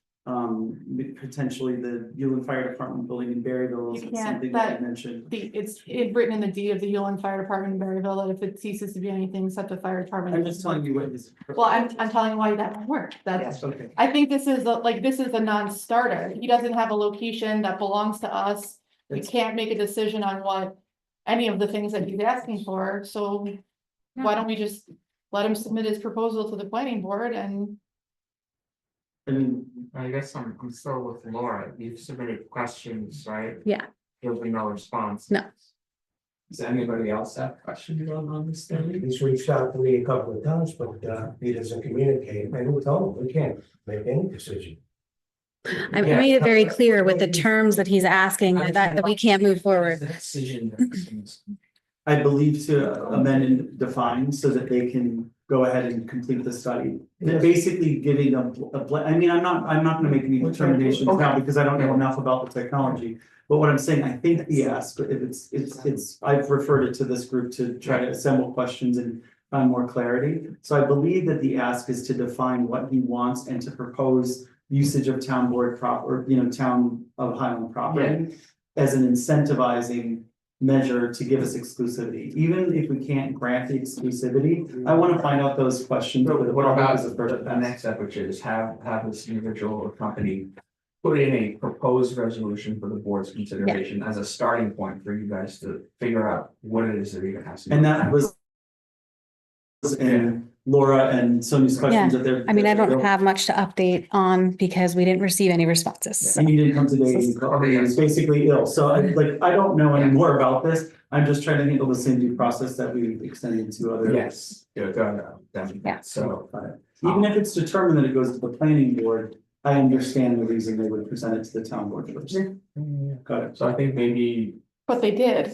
potentially the Ullin Fire Department building in Berryville, You is can't- something that that- you mentioned. It's written in the deed of the Ullin Fire Department in Berryville that if it ceases to be anything except a fire department. I'm just telling you what his. Well, I'm telling you why that won't work. That's, Okay. I think this is this is a non-starter. He doesn't have a location that belongs to us. We It's- can't make a decision on what any of the things that he's asking for, so why don't we just let him submit his proposal to the planning board and And I guess I'm still with Laura, you've submitted questions, right? Yeah. There'll be no response. No. Does anybody else have questions on this study? He's reached out to me a couple of times, but he doesn't communicate, and who told him we can't make any decision. I made it very clear with the terms that he's asking that we can't move forward. The decision. that- I believe to amend and define so that they can go ahead and complete the study. They're basically giving I mean, I'm not gonna make any determinations now because I don't know enough about the technology. But what I'm saying, I think the ask, if it's, I've referred it to this group to try to assemble questions and find more clarity. So I believe that the ask is to define what he wants and to propose usage of town board town of Highland property as an incentivizing measure to give us exclusivity. Even if we can't grant the exclusivity, I want to find out those questions. So for the what about public as a first the pass. next step, which is have this individual or company. Put in a proposed resolution for the board's consideration as a starting point for you guys to figure out what it is that you're gonna have to. And that was in Laura and Sonia's questions that they're. I mean, I don't have much to update on because we didn't receive any responses. And you didn't come today, he was basically ill, so I don't know any more about this, I'm just trying to handle the same due process that we extended to other. Yes, Yeah. So, Even if it's determined that it goes to the planning board, I understand the reason they would present it to the town board first. Got it. so I think maybe, what they did.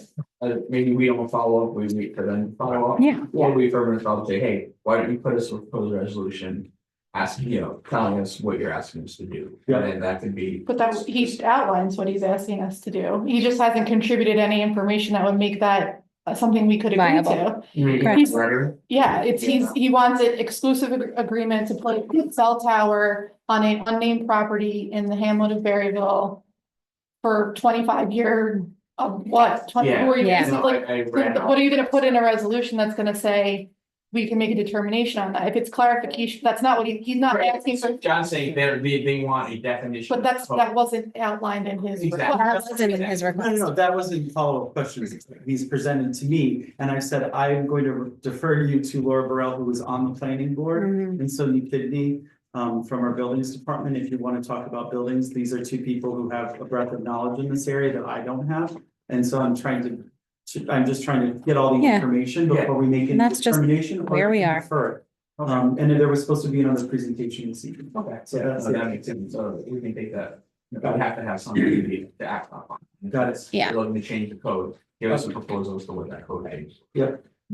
maybe we don't follow up, we wait for them to follow up. Yeah. Or we further say, hey, why don't you put us a proposed resolution? Asking, telling us what you're asking us to do. Yeah. And then that could be. But that he outlines what he's asking us to do. He just hasn't contributed any information that would make that something we could agree Viable. to. Correct. Letter. Yeah, he wants it exclusive agreement to put a cell tower on an unnamed property in the hamlet of Berryville. For 25-year of what, 20, Yeah. who are you, Yeah. is it like, I read what are you gonna put in a resolution that's gonna say? We can make a determination on that. If it's clarification, that's not what he's not asking for. John's saying they want a definition. But that wasn't outlined in his. Exactly. That wasn't in his No, request. that wasn't follow-up questions he's presented to me, and I said, I'm going to defer you to Laura Burrell, who was on the planning board. Mhm. And Sonia Kidney, from our buildings department, if you want to talk about buildings, these are two people who have a breadth of knowledge in this area that I don't have. And so I'm just trying to get all the Yeah. information before we make any And that's just determination. or where we are. defer it. Okay. And then there was supposed to be another presentation this evening. Okay, So so that's that it. makes sense, so we can take that, we have to have something to act on. Got it. Yeah. We're looking to change the code, give us a proposal as to what that code is.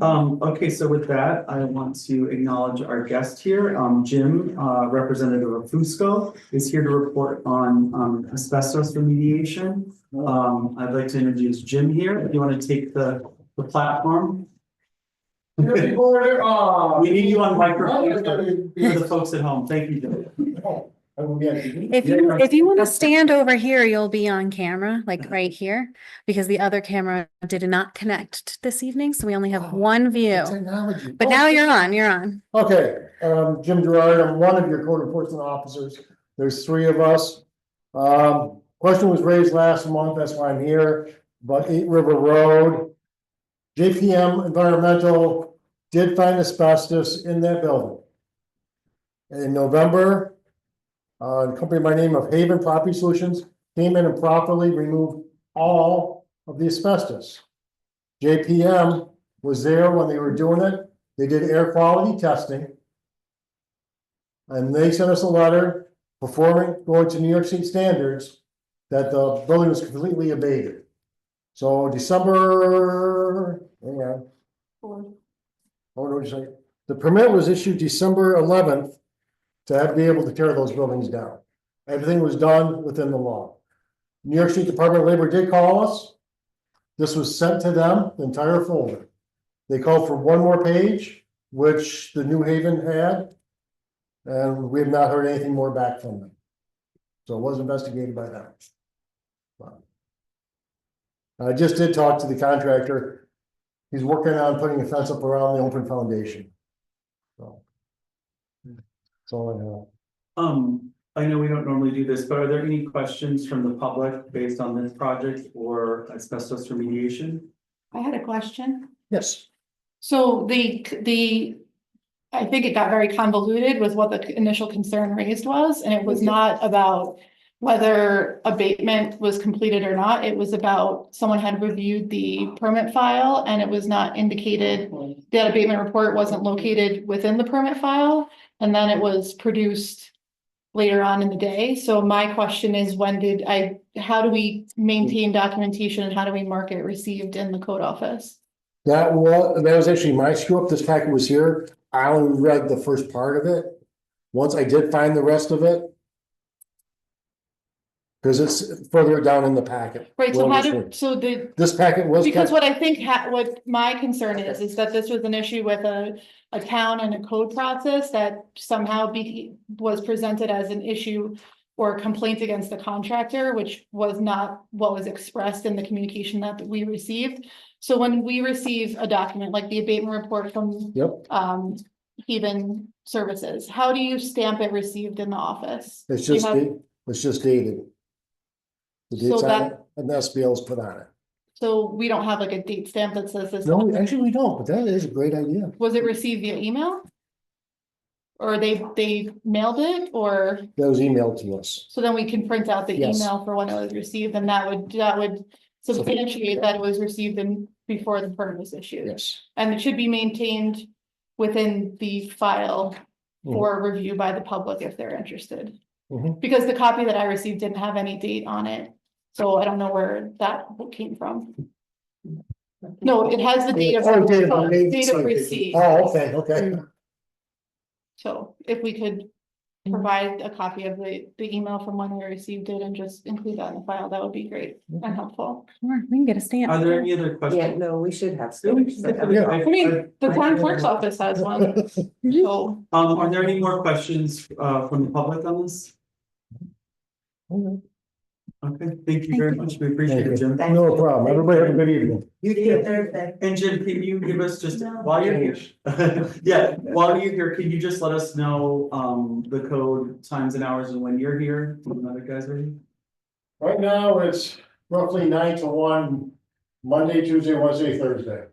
Okay, so with that, I want to acknowledge our guest here, Jim, Representative of Fusco, is here to report on asbestos remediation. I'd like to introduce Jim here, if you want to take the platform. Recorder, We need you on microphone for the folks at home. Thank you, Joe. If you want to stand over here, you'll be on camera, like right here, because the other camera did not connect this evening, so we only have one view. Technology. But now you're on. Okay, Jim Gerard, I'm one of your code enforcement officers. There's three of us. Question was raised last month, that's why I'm here, about 8 River Road. JPM Environmental did find asbestos in that building. In November, a company by the name of Haven Property Solutions came in and properly removed all of the asbestos. JPM was there when they were doing it. They did air quality testing. And they sent us a letter going to New York State standards that the building was completely abated. So December, hang on. Oh, no, just like, the permit was issued December 11th to be able to tear those buildings down. Everything was done within the law. New York State Department of Labor did call us. This was sent to them, the entire folder. They called for one more page, which the New Haven had. And we have not heard anything more back from them. So it was investigated by them. I just did talk to the contractor. He's working on putting a fence up around the open foundation. So. I know we don't normally do this, but are there any questions from the public based on this project or asbestos remediation? I had a question. Yes. So I think it got very convoluted with what the initial concern raised was, and it was not about whether abatement was completed or not. It was about someone had reviewed the permit file and it was not indicated that abatement report wasn't located within the permit file. And then it was produced later on in the day. So my question is, how do we maintain documentation and how do we mark it received in the code office? That was actually my screw up. This packet was here. I only read the first part of it. Once I did find the rest of it. Because it's further down in the packet. Right, so this packet was. Because what I think what my concern is that this was an issue with a town and a code process that somehow was presented as an issue or complaint against the contractor, which was not what was expressed in the communication that we received. So when we receive a document like the abatement report from Haven Services, how do you stamp it received in the office? It's just dated. The date's on it, and the SBL is put on it. So we don't have like a date stamp that says this. No, actually, we don't, but that is a great idea. Was it received via email? Or they mailed it, or? That was emailed to us. So then we can print out the Yes. email for when it was received, and that would substantiate that it was received before the permit was issued. Yes. And it should be maintained within the file for review by the public if they're interested. Because the copy that I received didn't have any date on it, so I don't know where that came from. No, it has the date of receipt. Oh, okay. So if we could provide a copy of the email from when we received it and just include that in the file, that would be great and helpful. Sure, we can get a stamp. Are there any other questions? Yeah, no, we should have. I mean, the town clerk's office has one, so. Are there any more questions from the public on this? Okay, thank you very much. We appreciate it, Jim. No problem. Everybody have a good evening. You did Thursday. And Jim, can you give us just, while you're here, while you're here, can you just let us know the code times and hours and when you're here, when the other guys are here? Right now, it's roughly 9 to 1, Monday, Tuesday, Wednesday, Thursday.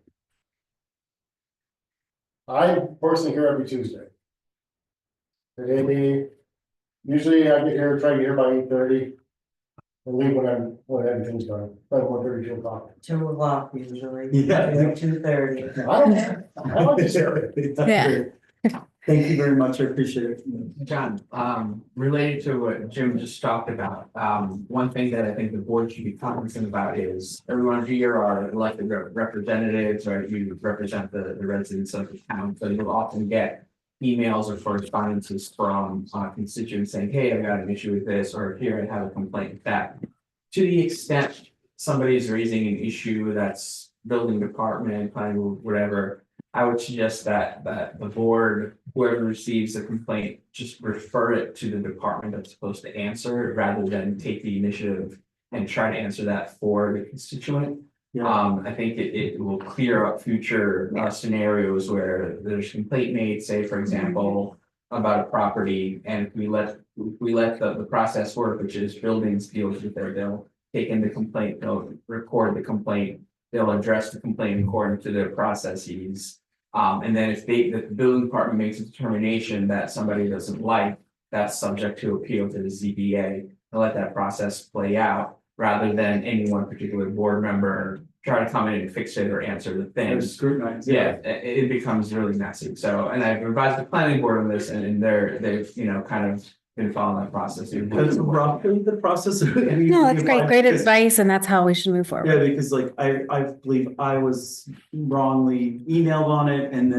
I'm personally here every Tuesday. Usually I try to get here by 8:30. And leave when everything's done, by 1:30, 2 o'clock. 2 o'clock usually. Yeah. 2:30. I like this area. Yeah. Thank you very much. I appreciate it. John, related to what Jim just talked about, one thing that I think the board should be cognizant about is everyone here are elected representatives, or you represent the residents of the town, so you'll often get emails or correspondences from constituents saying, hey, I've got an issue with this, or here I have a complaint with that. To the extent somebody is raising an issue that's building department, planning, whatever, I would suggest that the board, whoever receives a complaint, just refer it to the department that's supposed to answer, rather than take the initiative and try to answer that for the constituent. I think it will clear up future scenarios where there's complaint made, say, for example, about a property, and we let the process work, which is buildings deals with their, they'll take in the complaint, they'll record the complaint, they'll address the complaint according to their processes. And then if the building department makes a determination that somebody doesn't like, that's subject to appeal to the ZBA, and let that process play out, rather than any one particular board member try to come in and fix it or answer the There's things. scrutinized. Yeah, it becomes really messy. So, and I've advised the planning board on this, and they've, you know, kind of been following that process. Because roughly the process. No, that's great advice, and that's how we should move Yeah, forward. because like I believe I was wrongly emailed on it and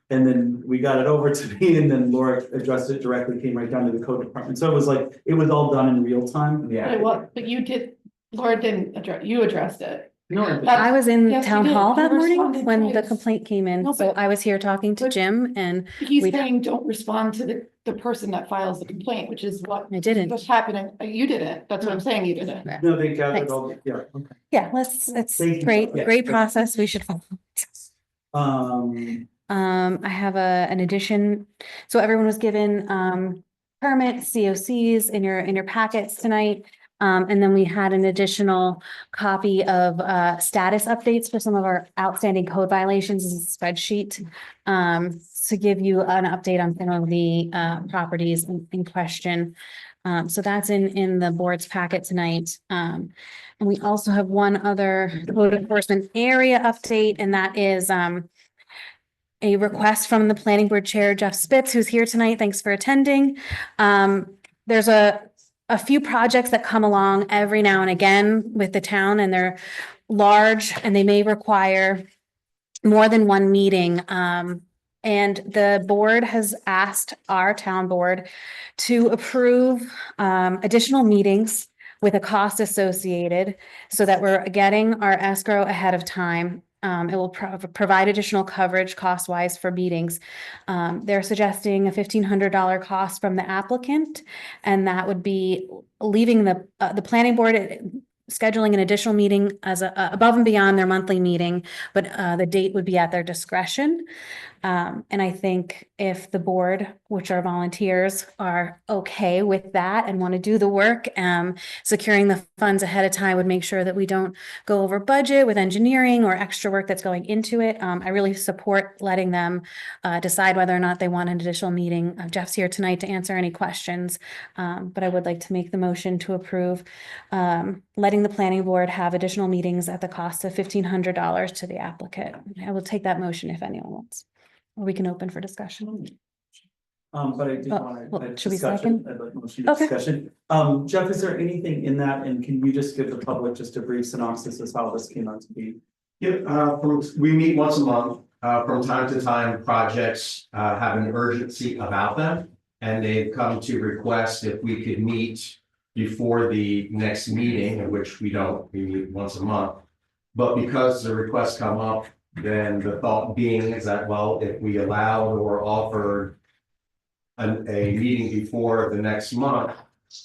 then we got it over to me and then Laura addressed it directly, came right down to the code department. So it was like, it was all done in real time. Yeah. But you did, Laura didn't address, you addressed it. No, I was in Yes, you town did. hall You that morning responded when the twice. complaint came in, No, so but- I was here talking to but- Jim, and He's we- saying don't respond to the person that files the complaint, which is what I didn't. was happening. You didn't. That's what I'm saying. You didn't. no, they gathered Thanks. all, yeah, okay. Yeah, it's Thank you. great, Yeah. great process, we should follow. I have an addition, so everyone was given, permits, COCs in your packets tonight. And then we had an additional copy of, status updates for some of our outstanding code violations as a spreadsheet. To give you an update on some of the, properties in question. So that's in the board's packet tonight. And we also have one other code enforcement area update, and that is, a request from the planning board chair, Jeff Spitz, who's here tonight. Thanks for attending. There's a few projects that come along every now and again with the town, and they're large and they may require more than one meeting. And the board has asked our town board to approve additional meetings with a cost associated so that we're getting our escrow ahead of time. It will provide additional coverage cost-wise for meetings. They're suggesting a $1,500 cost from the applicant, and that would be leaving the planning board scheduling an additional meeting as above and beyond their monthly meeting, but the date would be at their discretion. And I think if the board, which are volunteers, are okay with that and want to do the work, securing the funds ahead of time would make sure that we don't go over budget with engineering or extra work that's going into it. I really support letting them decide whether or not they want an additional meeting. Jeff's here tonight to answer any questions, but I would like to make the motion to approve letting the planning board have additional meetings at the cost of $1,500 to the applicant. I will take that motion if anyone wants. Or we can open for discussion. But I did Oh, want well, to. should we second? I'd like motion to Okay. discussion. Jeff, is there anything in that, and can you just give the public just a brief synopsis of how this came out to be? Yeah, we meet once a month, from time to time, projects, have an urgency about them. And they've come to request if we could meet before the next meeting, in which we meet once a month. But because the requests come up, then the thought being is that, well, if we allowed or offered a meeting before the next month,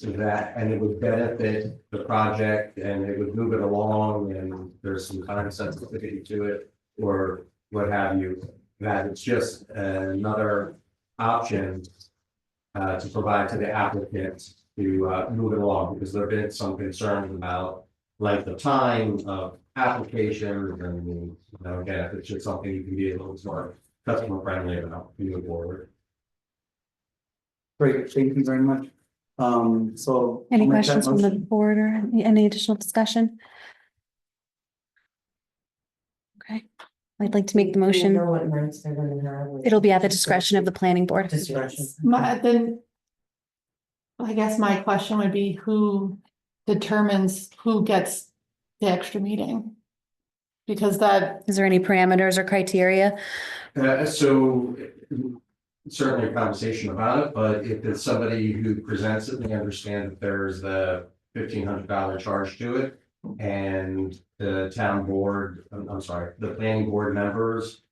and it would benefit the project and it would move it along and there's some time sensitivity to it or what have you, that it's just another option to provide to the applicant to move it along, because there have been some concerns about length of time of applications and, you know, again, if it's just something you can be a little more customer friendly about moving forward. Great, thank you very much. So. Any I'll make that questions from the motion. board or any additional discussion? Okay, I'd like to make the Do you motion. know what nights they're gonna have? It'll be at the discretion of the planning board. Discretion. I guess my question would be who determines who gets the extra meeting? Because that, Is there any parameters or criteria? So certainly a conversation about it, but if it's somebody who presents it, they understand that there's the $1,500 charge to it. And the town board, I'm sorry, the planning board members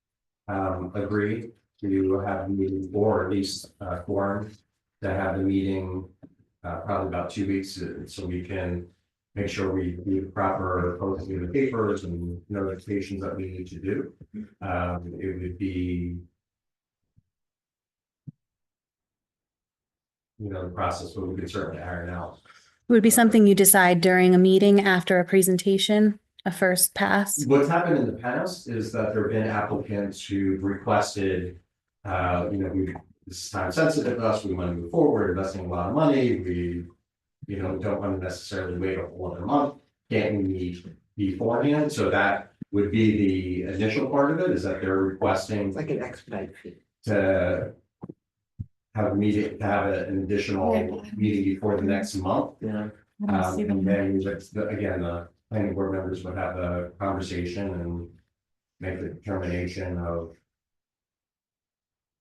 agree to have a meeting, or at least quorum, to have the meeting probably about 2 weeks, so we can make sure we do the proper posting in the papers and notifications that we need to do. It would be, the process, but we could certainly iron out. It would be something you decide during a meeting after a presentation, a first pass. What's happened in the past is that there have been applicants who requested, this is time sensitive to us, we want to move forward, investing a lot of money, we, don't want to necessarily wait a whole other month. Can we meet beforehand? So that would be the initial part of it, is that they're requesting It's like an expedite fee. to have a meeting, to have an additional meeting before the next month. Yeah. And then, again, the planning board members would have a conversation and make the determination of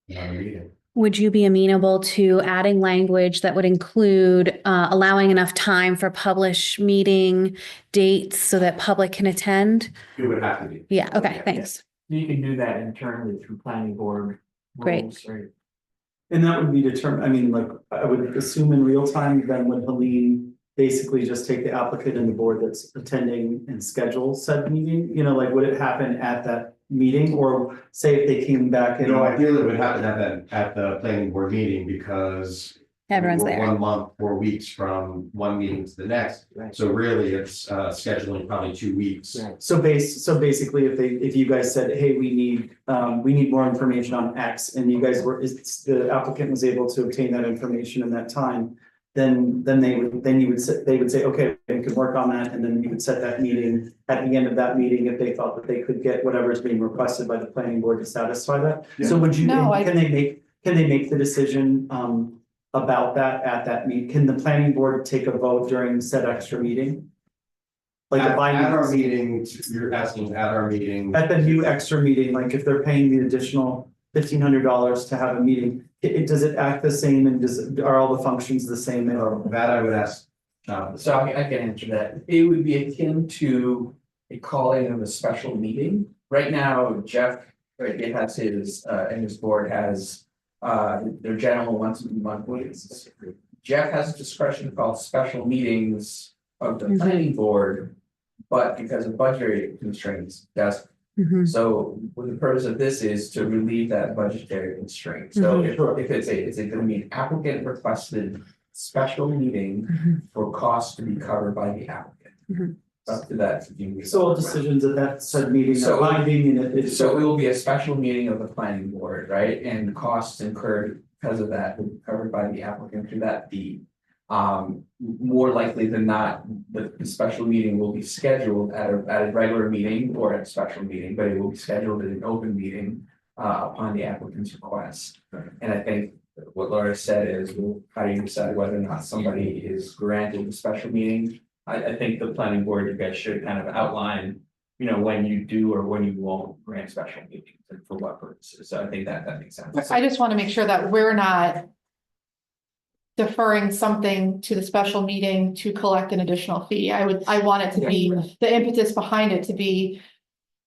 the meeting. Would you be amenable to adding language that would include allowing enough time for published meeting dates so that public can attend? It would have to be. Yeah, okay, thanks. You can do that internally through planning board. Great. rules, right? And that would be determined, I mean, like, I would assume in real time, then would Helene basically just take the applicant and the board that's attending and schedule said meeting? Like, would it happen at that meeting, or say if they came back and? Ideally, it would happen at the planning board meeting, because Everyone's we're there. 1 month, 4 weeks from one meeting to the next. Right. So really, it's scheduling probably 2 weeks. Right. So basically, if you guys said, hey, we need more information on X, and you guys the applicant was able to obtain that information in that time, then they would say, okay, we could work on that, and then you would set that meeting at the end of that meeting if they thought that they could get whatever is being requested by the planning board to satisfy that. So would you, No, can they make the decision about that at that meet? Can the planning board take a vote during said extra meeting? Like At if I our meeting, you're asking at our meeting. at the new extra meeting, like if they're paying the additional $1,500 to have a meeting, does it act the same, and are all the functions the same? That I would ask. So I can answer that. It would be akin to a calling of a special meeting. Right now, Jeff, right, it has his, and his board has, their general once a month meetings. Jeff has discretion to call special meetings of the planning board, but because of budgetary constraints, doesn't. So what the purpose of this is to relieve that budgetary constraint. So if it's gonna be an applicant requested special meeting for costs to be covered by the applicant. Up to that. So all decisions at that said meeting So- are binding, and it. So it will be a special meeting of the planning board, right? And costs incurred because of that will be covered by the applicant through that fee. More likely than not, the special meeting will be scheduled at a regular meeting or at a special meeting, but it will be scheduled at an open meeting upon the applicant's request. And I think what Laura said is, well, how do you decide whether or not somebody is granted a special meeting? I think the planning board, you guys should kind of outline, when you do or when you won't grant special meetings and for what purposes. So I think that makes sense. I just want to make sure that we're not deferring something to the special meeting to collect an additional fee. I want it to be, the impetus behind it to be,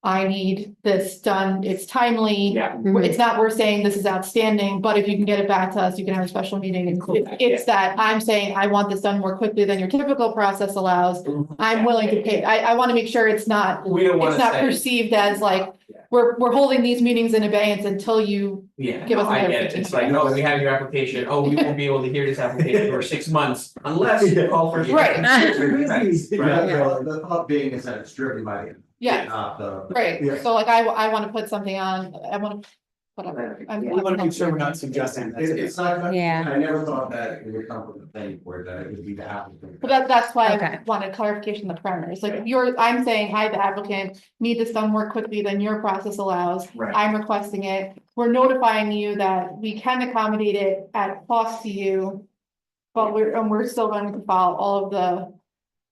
I need this done, it's timely. Yeah. It's not, we're saying this is outstanding, but if you can get it back to us, you can have a special meeting. It's that I'm saying, I want this done more quickly than your typical process allows. I'm willing to pay. I want to make sure it's not, We don't want it's to not say. perceived as like, we're holding these meetings in abeyance until you, Yeah, Give us no, I another get it. 15 It's like, oh, we have your application. Oh, we won't be able to hear this application for 6 months unless you call for. Right. Right, Yeah. the thought being is that it's driven by the. yeah, Not the. right. Yeah. So like, I want to put something on, I want to, whatever. We want to make sure we're not suggesting that. It's not, Yeah. I never thought that it would come from the planning board, that it would be the applicant. But that's why Okay. I wanted clarification of the parameters. Like I'm saying, hi, the applicant, need this done more quickly than your process allows. Right. I'm requesting it. We're notifying you that we can accommodate it at cost to you. But we're still going to follow all of the,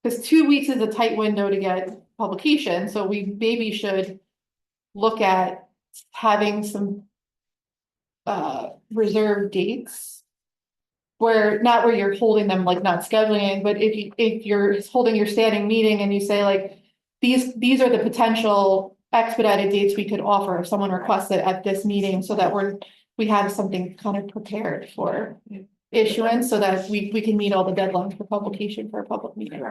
because 2 weeks is a tight window to get publication, so we maybe should look at having some reserved dates. Not where you're holding them, like not scheduling, but if you're holding your standing meeting and you say like, these are the potential expedited dates we could offer if someone requests it at this meeting so that we have something kind of prepared for issuance so that we can meet all the deadlines for publication for a public meeting.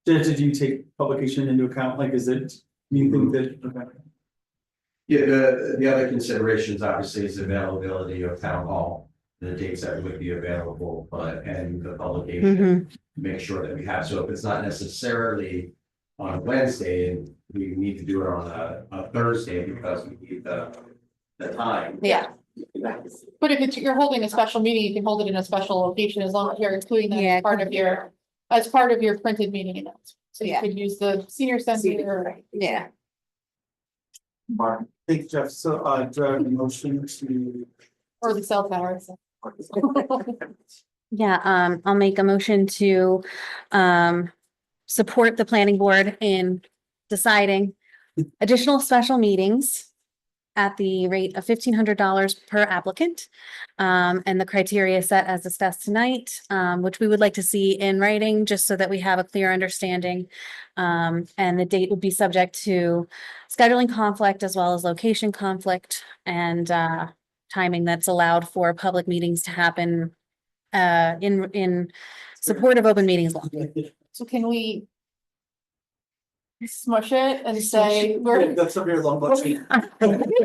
Did you take publication into account? Like, is it, do you think that, okay. Yeah, the other considerations obviously is availability of town hall, the dates that would be available, and the publication. Make sure that we have, so if it's not necessarily on Wednesday, and we need to do it on a Thursday because we need the time. Yeah. But if you're holding a special meeting, you can hold it in a special location as long as you're including that Yeah. as part of your printed meeting announcement. So you Yeah. could use the senior center. Yeah. Thanks, Jeff. So, do I have a motion to? Or the cell tower. Yeah, I'll make a motion to support the planning board in deciding additional special meetings at the rate of $1,500 per applicant. And the criteria set as discussed tonight, which we would like to see in writing, just so that we have a clear understanding. And the date would be subject to scheduling conflict as well as location conflict and timing that's allowed for public meetings to happen in support of open meetings law. So can we smush it and say That's a very long motion. I'm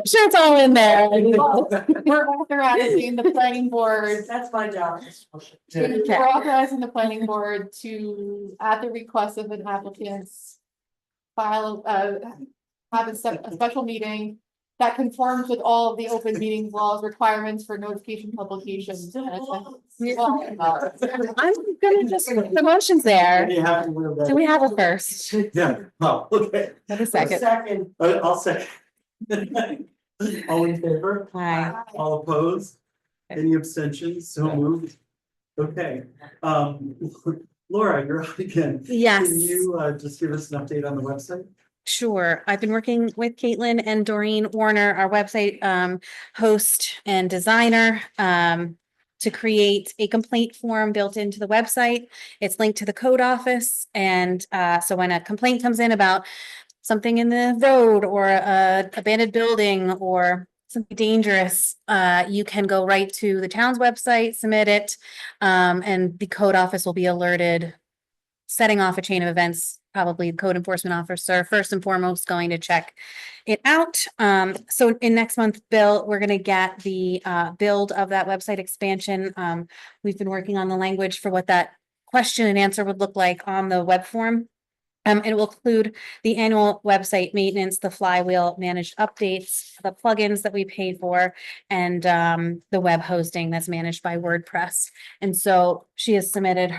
sure it's all in there. we're authorizing the planning board. That's my job. We're authorizing the planning board to, at the request of an applicant, file, have a special meeting that conforms with all of the open meetings laws requirements for notification publications. I'm gonna just, the motion's there. Do we have a first? Yeah, oh, okay. Have a second. Second. I'll second. All in favor? Hi. All opposed? Any abstentions? So moved. Okay, Laura, you're up again. Yes. Can you just give us an update on the website? Sure. I've been working with Caitlin and Doreen Warner, our website host and designer, to create a complaint form built into the website. It's linked to the code office. And so when a complaint comes in about something in the road or a abandoned building or something dangerous, you can go right to the town's website, submit it, and the code office will be alerted, setting off a chain of events. Probably the code enforcement officer, first and foremost, going to check it out. So in next month, Bill, we're gonna get the build of that website expansion. We've been working on the language for what that question and answer would look like on the web form. It will include the annual website maintenance, the flywheel managed updates, the plugins that we paid for, and the web hosting that's managed by WordPress. And so she has submitted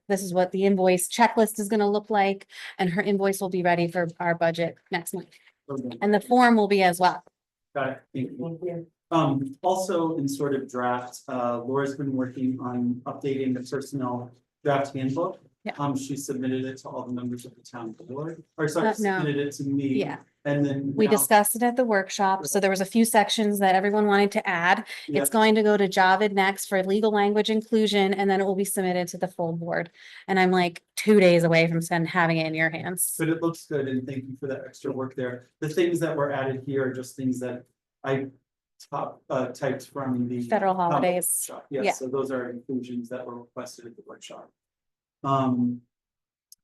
this is what the invoice checklist is going to look like, and her invoice will be ready for our budget next month. Okay, And the form will be as well. got it. Thank you. Also in sort of draft, Laura's been working on updating the personnel draft handbook. Yeah. She submitted it to all the members of the town board, or sorry, No. submitted it to me. Yeah. And then. We now- discussed it at the workshop, so there was a few sections that everyone wanted to add. Yeah. It's going to go to Javid next for legal language inclusion, and then it will be submitted to the full board. And I'm like 2 days away from having it in your hands. But it looks good, and thank you for that extra work there. The things that were added here are just things that I typed from the. Federal holidays. workshop. Yeah. Yes, so those are inclusions that were requested at the workshop.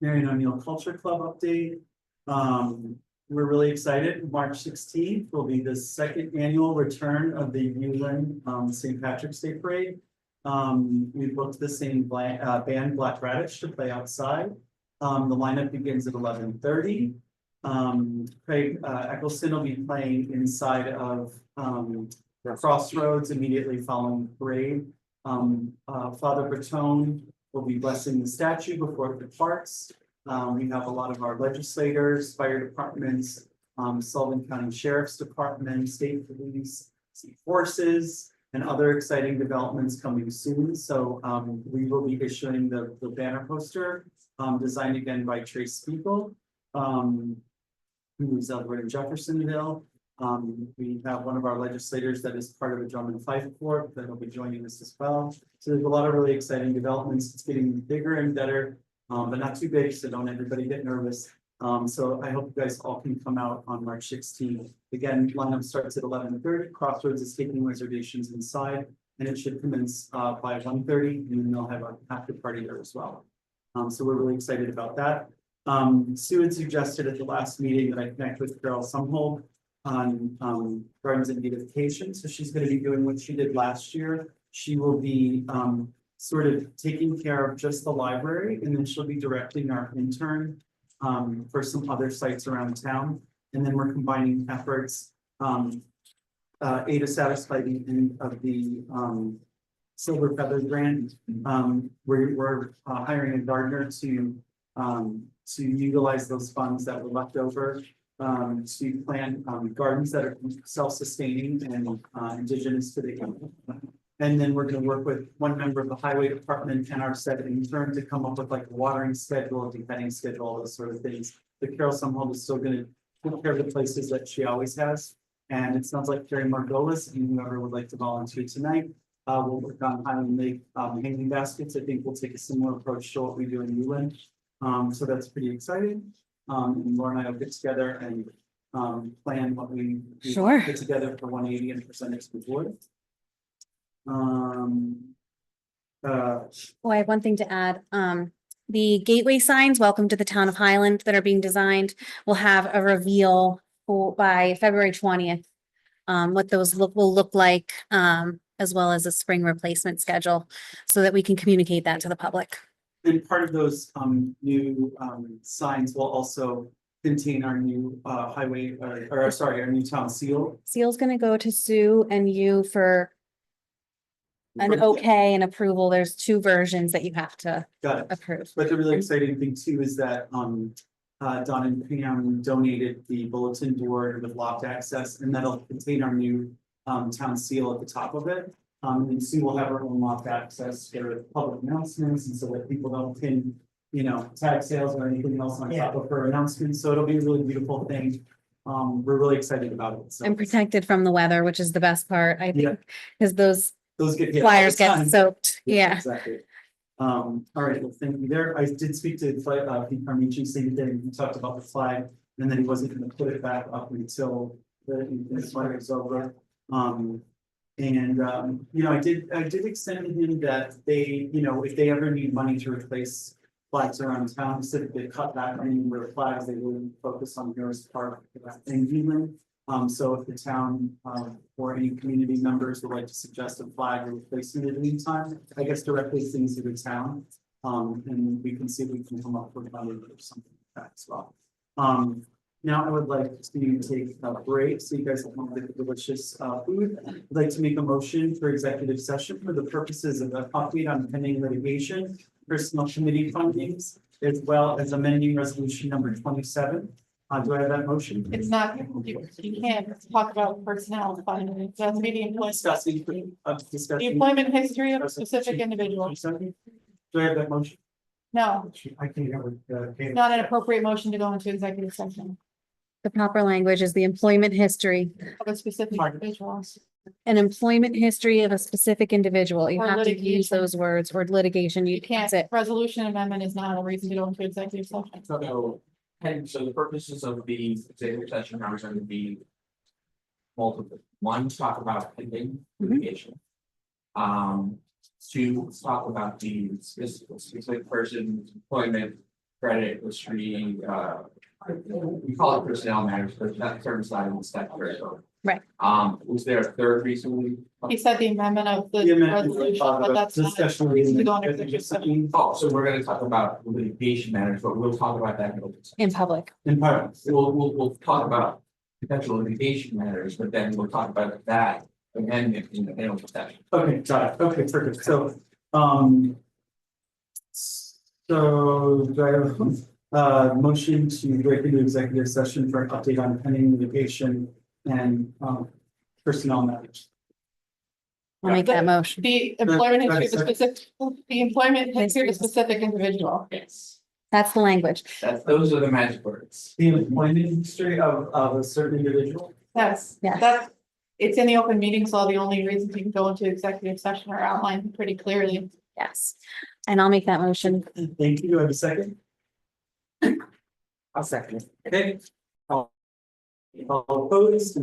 Marion O'Neill Culture Club update. We're really excited. March 16th will be the second annual return of the Newland St. Patrick's Day Parade. We booked the same band Black Radish to play outside. The lineup begins at 11:30. Craig Eccleston will be playing inside of Crossroads immediately following the parade. Father Bertone will be blessing the statue before it departs. We have a lot of our legislators, fire departments, Sullivan County Sheriff's Department, state police, state forces, and other exciting developments coming soon. So we will be issuing the banner poster, designed again by Trace Spiegel, who's over in Jeffersonville. We have one of our legislators that is part of the Drum and Fife Corps that will be joining us as well. So there's a lot of really exciting developments. It's getting bigger and better, but not too big, so don't everybody get nervous. So I hope you guys all can come out on March 16th. Again, lineup starts at 11:30. Crossroads is taking reservations inside, and it should commence by 1:30, and then they'll have a after party there as well. So we're really excited about that. Sue had suggested at the last meeting that I connect with Carol Sumhold on gardens and beautification. So she's going to be doing what she did last year. She will be sort of taking care of just the library, and then she'll be directing our intern for some other sites around town. And then we're combining efforts to satisfy the end of the Silver Feather grant. We're hiring a gardener to utilize those funds that were left over to plant gardens that are self-sustaining and indigenous to the area. And then we're gonna work with one member of the highway department and our said intern to come up with like a watering schedule, depending schedule, all those sort of things. But Carol Sumhold is still gonna take care of the places that she always has. And it sounds like Carrie Margolis and whoever would like to volunteer tonight. We'll work on Highland Lake hanging baskets. I think we'll take a similar approach to what we do in Newland. So that's pretty exciting. And Laura and I will get together and plan what we Sure. put together for 180 and present it to the board. Oh, I have one thing to add. The gateway signs, welcome to the town of Highland, that are being designed, will have a reveal by February 20th. What those will look like, as well as a spring replacement schedule, so that we can communicate that to the public. And part of those new signs will also contain our new highway, or sorry, our new town seal. Seal's gonna go to Sue and you for an okay and approval. There's 2 versions that you have to Got it. approve. But the really exciting thing too is that Don and Pam donated the bulletin board with locked access, and that'll contain our new town seal at the top of it. And Sue will have her own locked access for public announcements, and so that people don't pin, tag sales or anything else on top of her announcements. So it'll be a really beautiful thing. We're really excited about it. So And protected from the weather, which is the best part, I Yeah. think, because those those get hit all the flyers get time. soaked. Yeah. Exactly. All right, well, thank you there. I did speak to Pete Carmichi, same thing. We talked about the flag, and then he wasn't gonna put it back up until the flag is over. I did extend to him that they, if they ever need money to replace flags around town, so that they cut back on any number of flags, they will focus on Harris Park and Greenland. So if the town, or any community members would like to suggest a flag or replacement in the meantime, I guess directly things to the town. And we can see if we can come up with money or something like that as well. Now I would like to take a break, so you guys can have the delicious food. I'd like to make a motion for executive session for the purposes of an update on pending litigation, personal committee findings, as well as amending resolution number 27. Do I have that motion? It's not, you can't talk about personnel findings, that's the employment. Discussing. The employment history of a specific individual. Do I have that motion? No, I think that would. it's not an appropriate motion to go into executive session The proper language is the employment history, of a specific individual. an employment history of a specific individual. You Or have to use litigation. those words, or litigation. You can't, That's it. resolution amendment is not a reason to go into executive session. So, and so the purposes of the executive session are going to be multiple. One, talk about pending litigation. 2, talk about the specific person's employment, credit history, we call it personnel matters, but that term is not in the statutory code. Right. Was there a third reason? He said the amendment of the The amendment is resolution, but that's not discussion a reason to go into executive session. Oh, so we're gonna talk about litigation matters, but we'll talk about that in open session. In public. In part. We'll talk about potential litigation matters, but then we'll talk about that amendment in the open session. Okay, got it. Okay, perfect. So do I have motion to break into executive session for an update on pending litigation and personnel matters? I'll make that motion. The employment history of a specific, the employment history of a specific individual. Yes, That's the language. those are the magic words. The employment history of a certain individual? Yes, Yes. that's, it's in the open meeting, so the only reasons you can go into executive session are outlined pretty clearly. Yes. And I'll make that motion. Thank you. Do I have a second? I'll second. Okay. All opposed?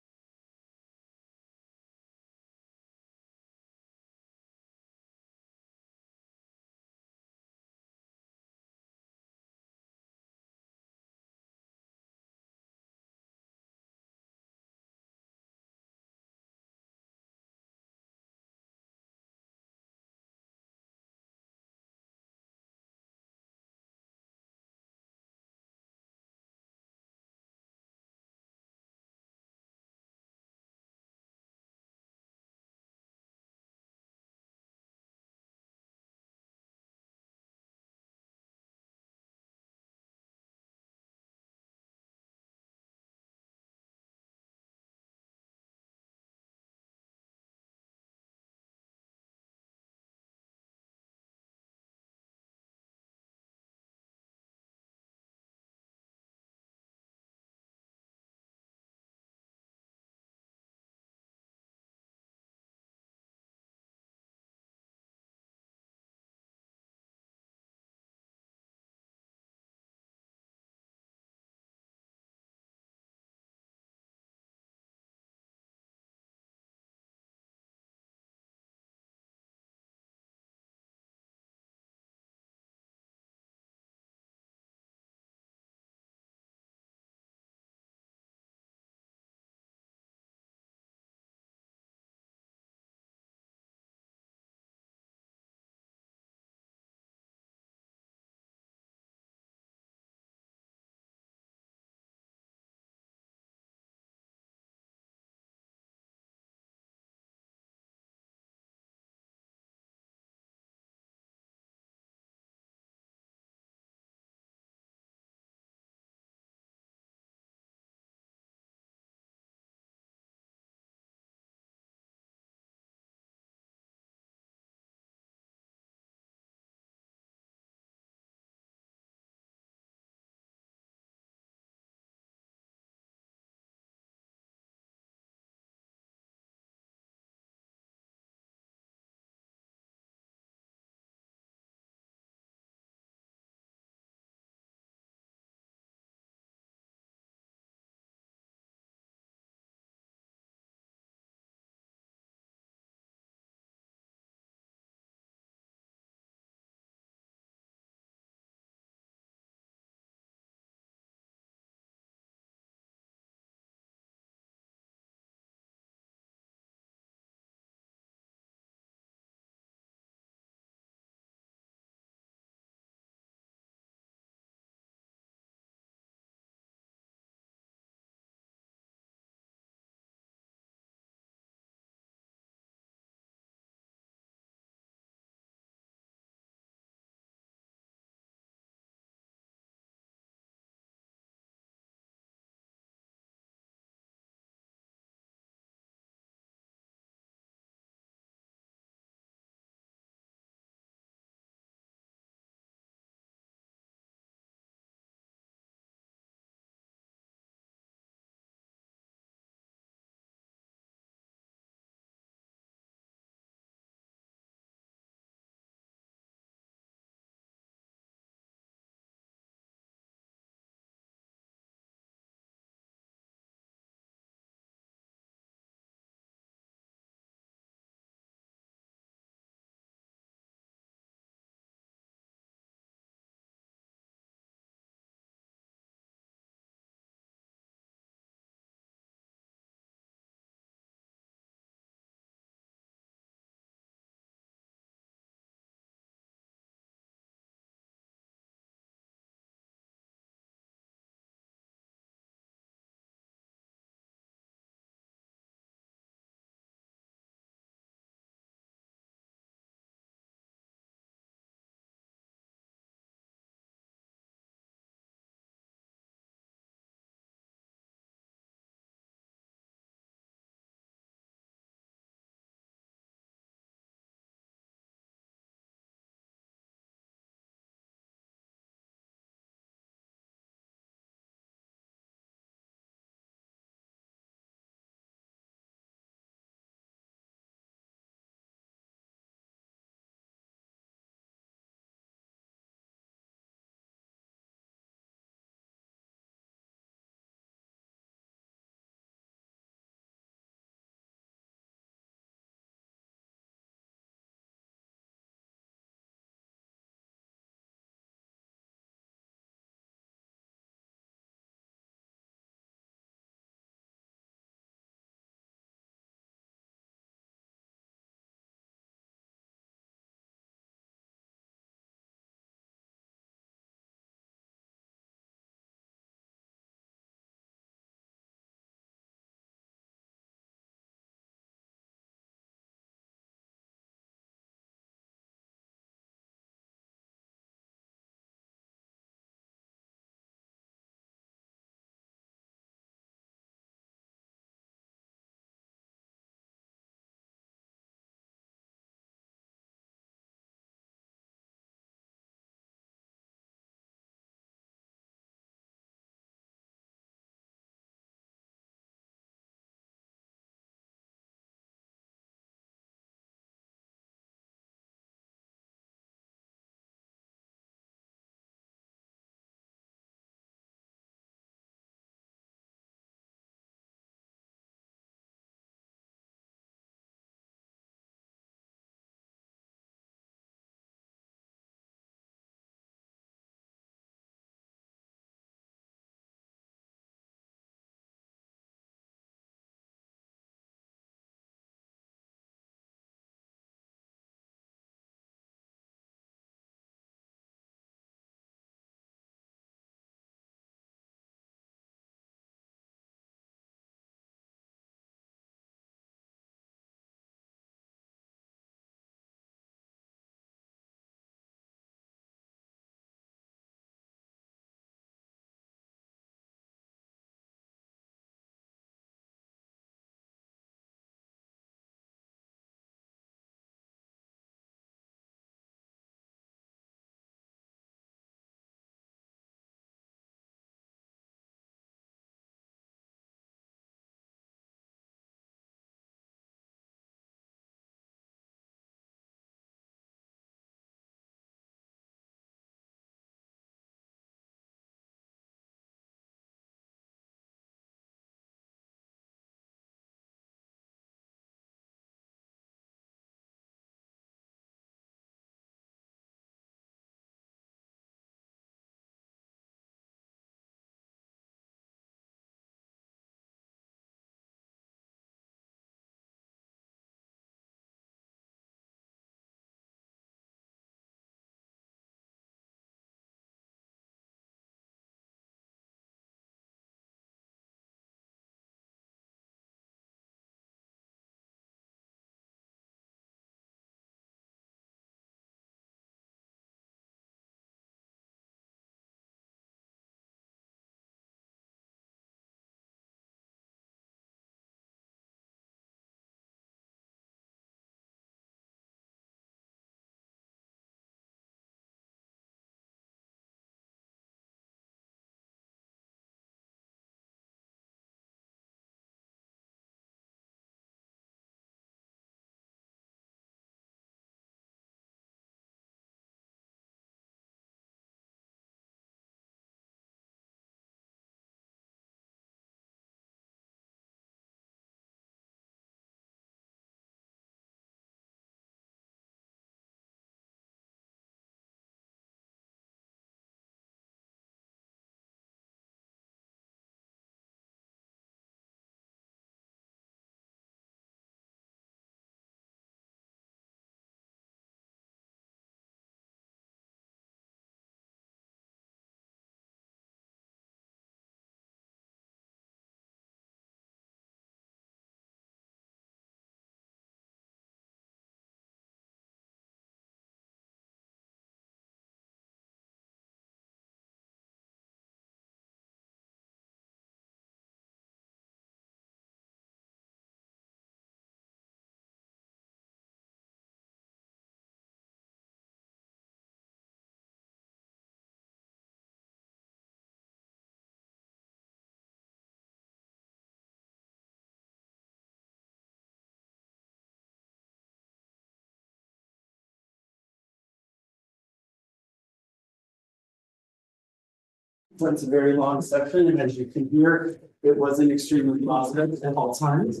It's a very long section, and as you can hear, it wasn't extremely positive at all times.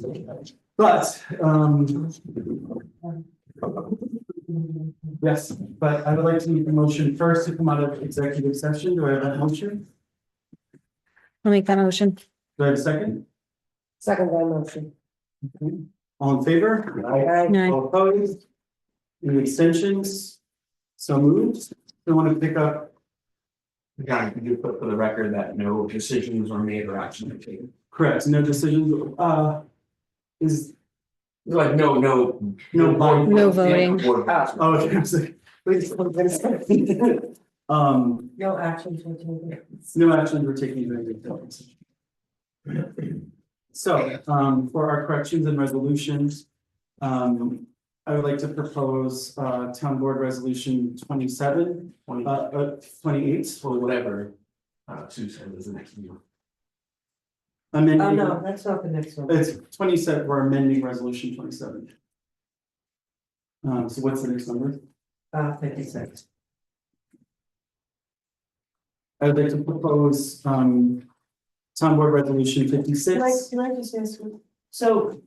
But, yes, but I would like to make the motion first to come out of executive session. Do I have that motion? I'll make that motion. Do I have a second? Second that motion. All in favor? Aye. All opposed? Any extensions? So moved. I want to pick up, Again, you do put for the record that no decisions were made or action were taken. correct, no decisions, is, Like, no. No vote. No voting. oh, okay, I was like, wait, what was I gonna say? No actions were taken. No actions were taken during the executive session. So, for our corrections and resolutions, I would like to propose, town board resolution 27, 28. Or whatever, Sue said is the next meeting. Amending, Oh, no, that's not the next one. it's 27, we're amending resolution 27. So what's the next number? 56. I would like to propose, town board resolution 56. Can I just ask you? So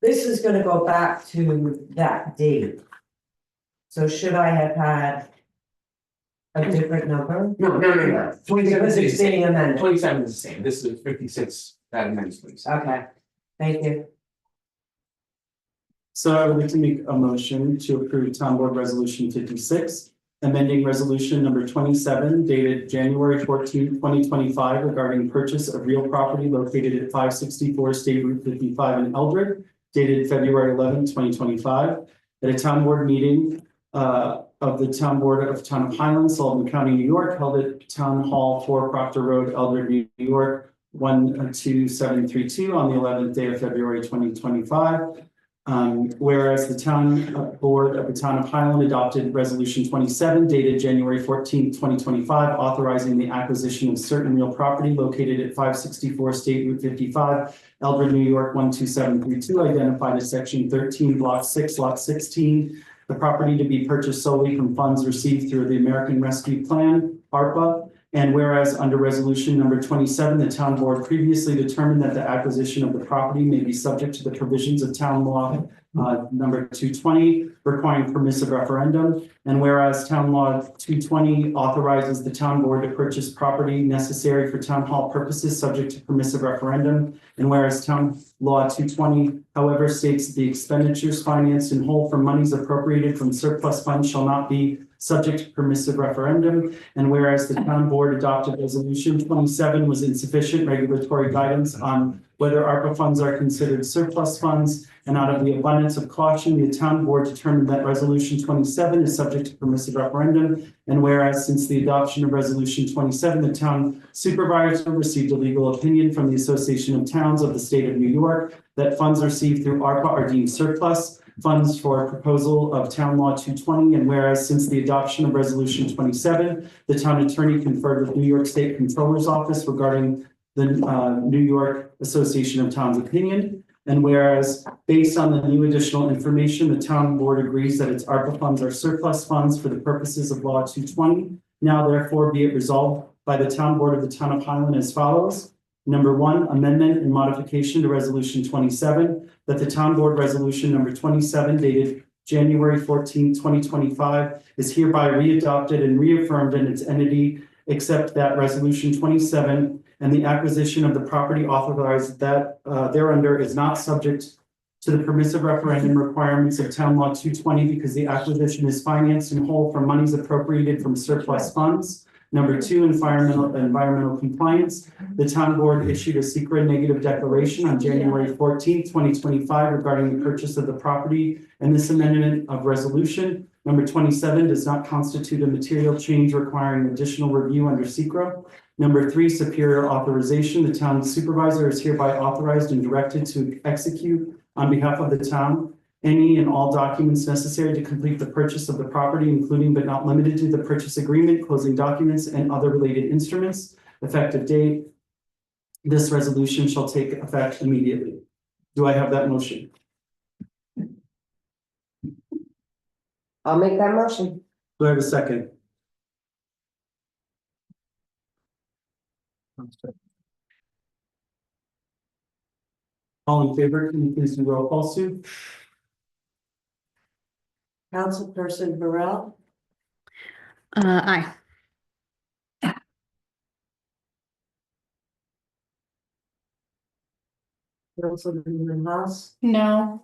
this is gonna go back to that date. So should I have had a different number? No. 27 Because is it's the being same. amended. 27 is the same. This is 56, that amends, please. Okay, thank you. So I would like to make a motion to approve town board resolution 56, amending resolution number 27 dated January 14, 2025 regarding purchase of real property located at 564 State Route 55 in Eldred, dated February 11, 2025, at a town board meeting of the town board of Town of Highlands, Sullivan County, New York, held at Town Hall 4 Proctor Road, Eldred, New York, 12732 on the 11th day of February 2025. Whereas the town board of the Town of Highland adopted resolution 27 dated January 14, 2025, authorizing the acquisition of certain real property located at 564 State Route 55, Eldred, New York, 12732, identified as section 13, block 6, lot 16. The property to be purchased solely from funds received through the American Rescue Plan, ARPA. And whereas under resolution number 27, the town board previously determined that the acquisition of the property may be subject to the provisions of town law number 220 requiring permissive referendum. And whereas town law 220 authorizes the town board to purchase property necessary for town hall purposes subject to permissive referendum. And whereas town law 220, however, states that the expenditures financed in whole from monies appropriated from surplus funds shall not be subject to permissive referendum. And whereas the town board adopted resolution 27 was insufficient regulatory guidance on whether ARPA funds are considered surplus funds, and out of the abundance of caution, the town board determined that resolution 27 is subject to permissive referendum. And whereas since the adoption of resolution 27, the town supervisor received a legal opinion from the Association of Towns of the State of New York that funds received through ARPA are deemed surplus funds for proposal of town law 220. And whereas since the adoption of resolution 27, the town attorney conferred with New York State Controller's Office regarding the New York Association of Towns opinion. And whereas based on the new additional information, the town board agrees that its ARPA funds are surplus funds for the purposes of law 220. Now therefore be it resolved by the town board of the Town of Highland as follows. Number 1, amendment and modification to resolution 27, that the town board resolution number 27 dated January 14, 2025 is hereby readopted and reaffirmed in its entity, except that resolution 27 and the acquisition of the property authorized that thereunder is not subject to the permissive referendum requirements of town law 220 because the acquisition is financed in whole from monies appropriated from surplus funds. Number 2, environmental compliance. The town board issued a secret negative declaration on January 14, 2025 regarding the purchase of the property, and this amendment of resolution number 27 does not constitute a material change requiring additional review under SECRA. Number 3, superior authorization. The town supervisor is hereby authorized and directed to execute on behalf of the town any and all documents necessary to complete the purchase of the property, including but not limited to the purchase agreement, closing documents, and other related instruments. Effective date. This resolution shall take effect immediately. Do I have that motion? I'll make that motion. Do I have a second? All in favor, can you please do roll call, Sue? Councilperson Burrell, Aye. Councilman Haas, No,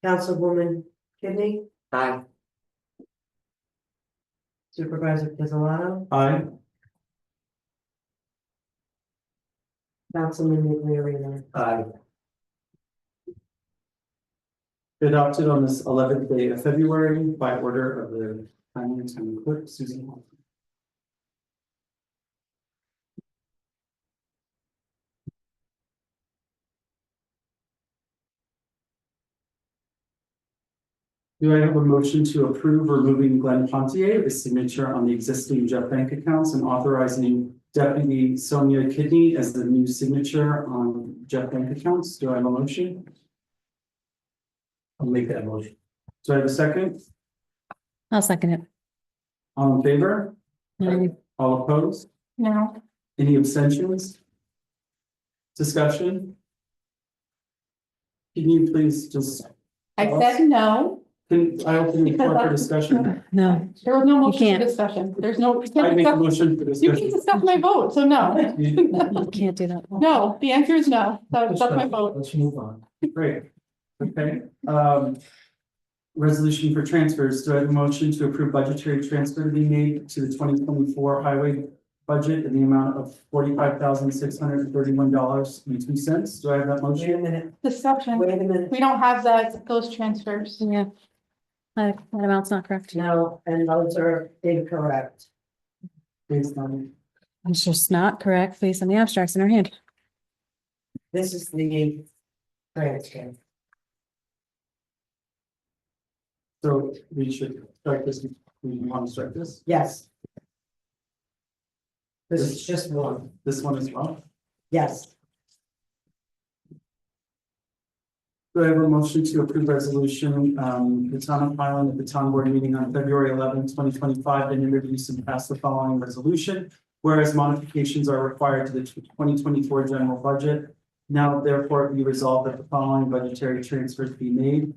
Councilwoman Kidney, Aye. Supervisor Pizzolatto, Aye. Councilman Migliorino. Aye. Adopted on this 11th day of February by order of the finance and clerk, Susan. Hall. Do I have a motion to approve removing Glenn Pontier, his signature on the existing Jeff Bank accounts, and authorizing Deputy Sonia Kidney as the new signature on Jeff Bank accounts? Do I have a motion? I'll make that motion. Do I have a second? I'll second it. All in favor? Aye. All opposed? no, Any abstentions? Discussion? Can you please just, I said no, can I open the floor for discussion? No, there was no motion can't. for discussion, there's no, you I can't make a discuss, motion for you can't discussion. discuss my vote, so no. you can't do that. No, the answer is no, that's my vote. Let's move on. Great, okay, resolution for transfers, do I have a motion to approve budgetary transfer to be made to the 2024 highway budget in the amount of $45,631.02? Do I have that Wait a motion? minute, Discussion, wait a minute, we don't have those transfers. Yeah. That amount's not correct. no, and those are incorrect. Based on, It's just not correct based on the abstracts in our hand. This is the transfer. so we should start this, we want to start this, Yes. This is just one, this one as well. yes. Do I have a motion to approve resolution, the town of Highland at the town board meeting on February 11, 2025, and introduce and pass the following resolution. Whereas modifications are required to the 2024 general budget. Now therefore be resolved that the following budgetary transfers be made.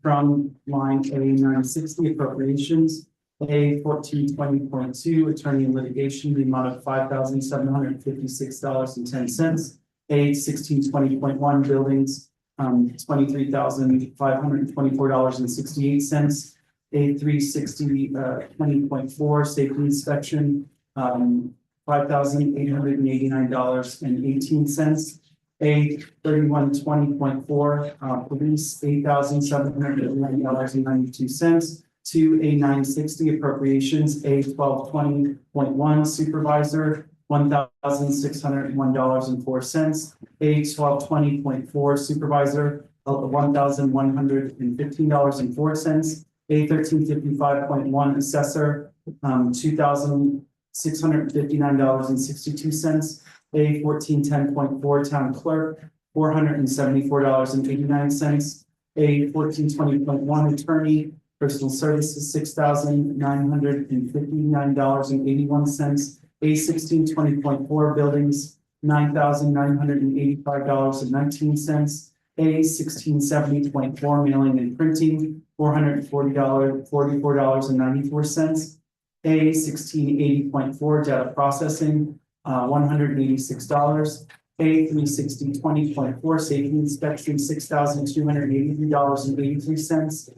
From line A 960 appropriations, A 1420.2 attorney and litigation, the amount of $5,756.10. A 1620.1 buildings, $23,524.68. A 360 20.4 safety inspection, $5,889.18. A 3120.4 police, $8,789.92. To A 960 appropriations, A 1220.1 supervisor, $1,601.04. A 1220.4 supervisor, $1,115.04. A 1355.1 assessor, $2,659.62. A 1410.4 town clerk, $474.89. A 1420.1 attorney, personal services, $6,959.81. A 1620.4 buildings, $9,985.19. A 1670.4 mailing and printing, $444.94. A 1680.4 data processing, $186. A 360.20.4 safety inspection, $6,283.83.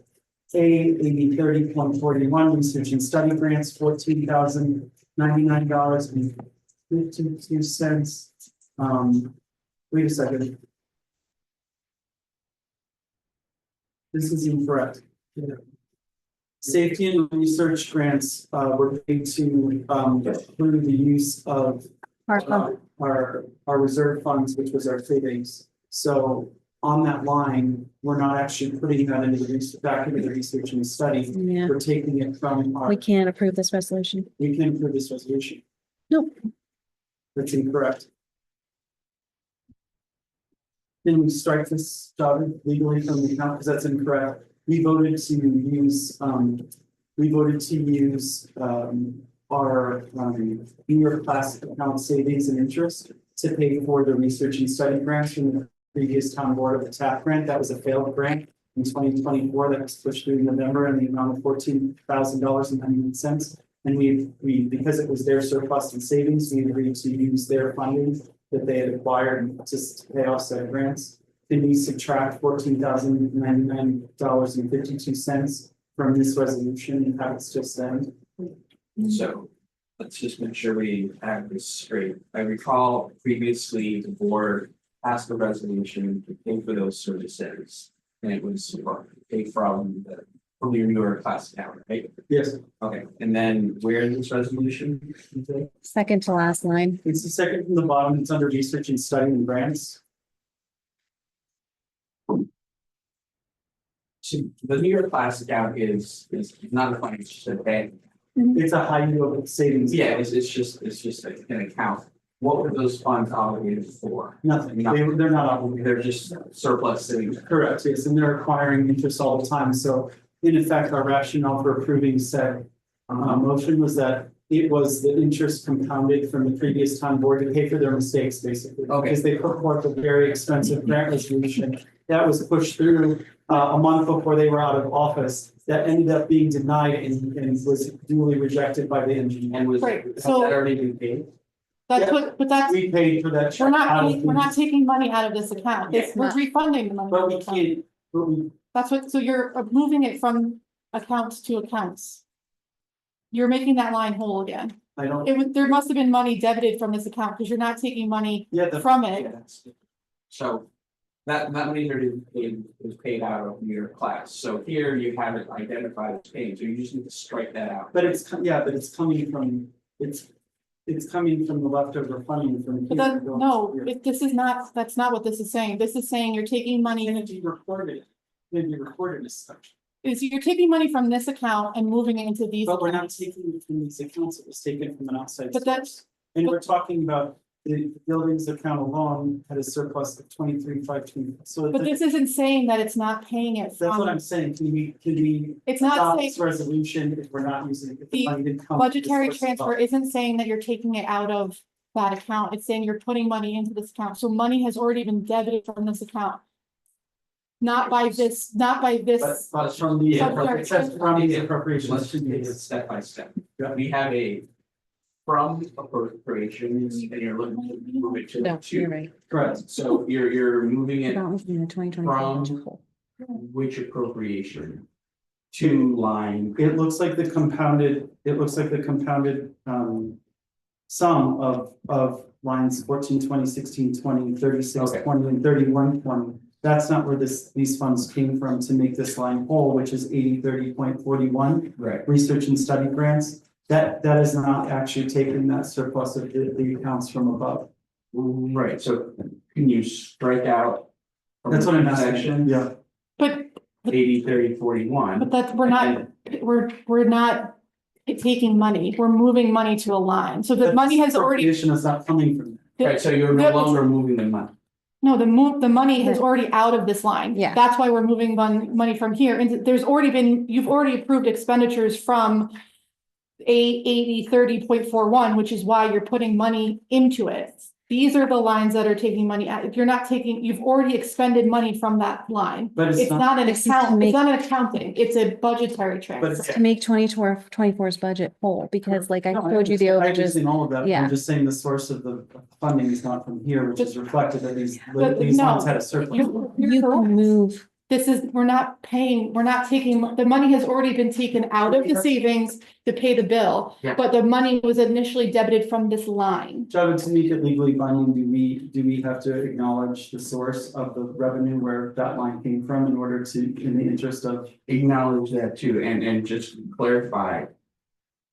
A 8030.41 research and study grants, $14,099.52. Wait a second. This is incorrect. Safety and research grants were paid to through the use of our reserve funds, which was our savings. So on that line, we're not actually putting that into the back into the research and study. Yeah, We're taking it from our, we can't approve this resolution. we can approve this resolution. Nope. That's incorrect. Can we strike this job legally from the account, because that's incorrect. We voted to use we voted to use, our, New York Class account savings and interest to pay for the research and study grants from the previous town board of the TAP grant. That was a failed grant in 2024 that was pushed through in November in the amount of $14,000.91. And we, because it was their surplus and savings, we agreed to use their funding that they had acquired just to pay off said grants. Then we subtract $14,099.52 from this resolution and have it still stand. So let's just make sure we have this straight. I recall previously the board passed a resolution to pay for those services. And it was paid from your New York Class account, right? Yes, Okay, and then where is this resolution? Second to last line. it's the second from the bottom. It's under research and study and grants. So the New York Class account is not a fund, it's just a bank. It's a high yield savings. Yeah, it's just an account. What were those funds obligated for? Nothing. They're not obligated. They're just surplus sitting there. Correct, yes, and they're acquiring interest all the time, so in effect, our rationale for approving said motion was that it was the interest compounded from the previous town board to pay for their mistakes, basically. Okay. Because they put forth a very expensive grant resolution that was pushed through a month before they were out of office, that ended up being denied and was duly rejected by the engineer. And was, Right, has that so- already been paid? That's what, but that's, We paid for that. we're not, out of we're not the- taking money out of this account, it's, we're refunding the money. But we can't, but we, That's what, so you're moving it from accounts to accounts. You're making that line whole again. I don't, It was, there must have been money debited from this account, because you're not taking money yeah, the. from it. So that money was paid out of your class. So here you have it identified as paid, so you just need to strike that out. But it's, yeah, but it's coming from, it's coming from the leftover funding from. But then, no, this is not, that's not what this is saying. This is saying you're taking money, Energy recorded, maybe recorded as such, is you're taking money from this account and moving it into these. but we're not accounts. taking it from these accounts, it was taken from an outside But that's- source. And we're talking about the buildings account alone had a surplus of 23,520, so. But this isn't saying that it's not paying it That's what from, I'm saying, can we it's not adopt saying, this resolution if we're not using, if the The money didn't come. from this budgetary source? transfer isn't saying that you're taking it out of that account. It's saying you're putting money into this account. So money has already been debited from this account. Not by this, not by But, this, but from the, Budgetary it says from these appropriations. Let's just take it step by step. Yeah. We have a from appropriations and you're looking to move it to right. Correct. So you're moving it Balance in the 2025 budget hole. which appropriation? To line, It looks like the compounded, sum of lines 14, 20, 16, 20, 36, Okay. 20, and 31, 20. That's not where these funds came from to make this line whole, which is 80, 30.41, right, research and study grants. That is not actually taking that surplus of the accounts from above. right, so can you strike out? from That's what I'm the asking, section, yeah. but, 80, 30, 41. but that, we're not taking money. We're moving money to a line. So the But money this has already, appropriation is not coming from that. Right, so you're no longer moving the money. no, the money is already out of this line. Yeah. That's why we're moving money from here. And there's already been, you've already approved expenditures from 80, 30.41, which is why you're putting money into it. These are the lines that are taking money out. If you're not taking, you've already expended money from that line. But It's not an This is to account, it's make- not an accounting, it's a budgetary But transfer. it's- To make 24's budget whole, because like I No, showed you the I overages. understand all of that, yeah. I'm just saying the source of the funding is not from here, which is reflected that these But lines no, had a surplus. You're You correct. can move, This is, we're not taking, the money has already been taken out of the savings to pay the bill. Yeah. But the money was initially debited from this line. Javed, to make it legally binding, do we have to acknowledge the source of the revenue where that line came from in order to, in the interest of? Acknowledge that too, and just clarify.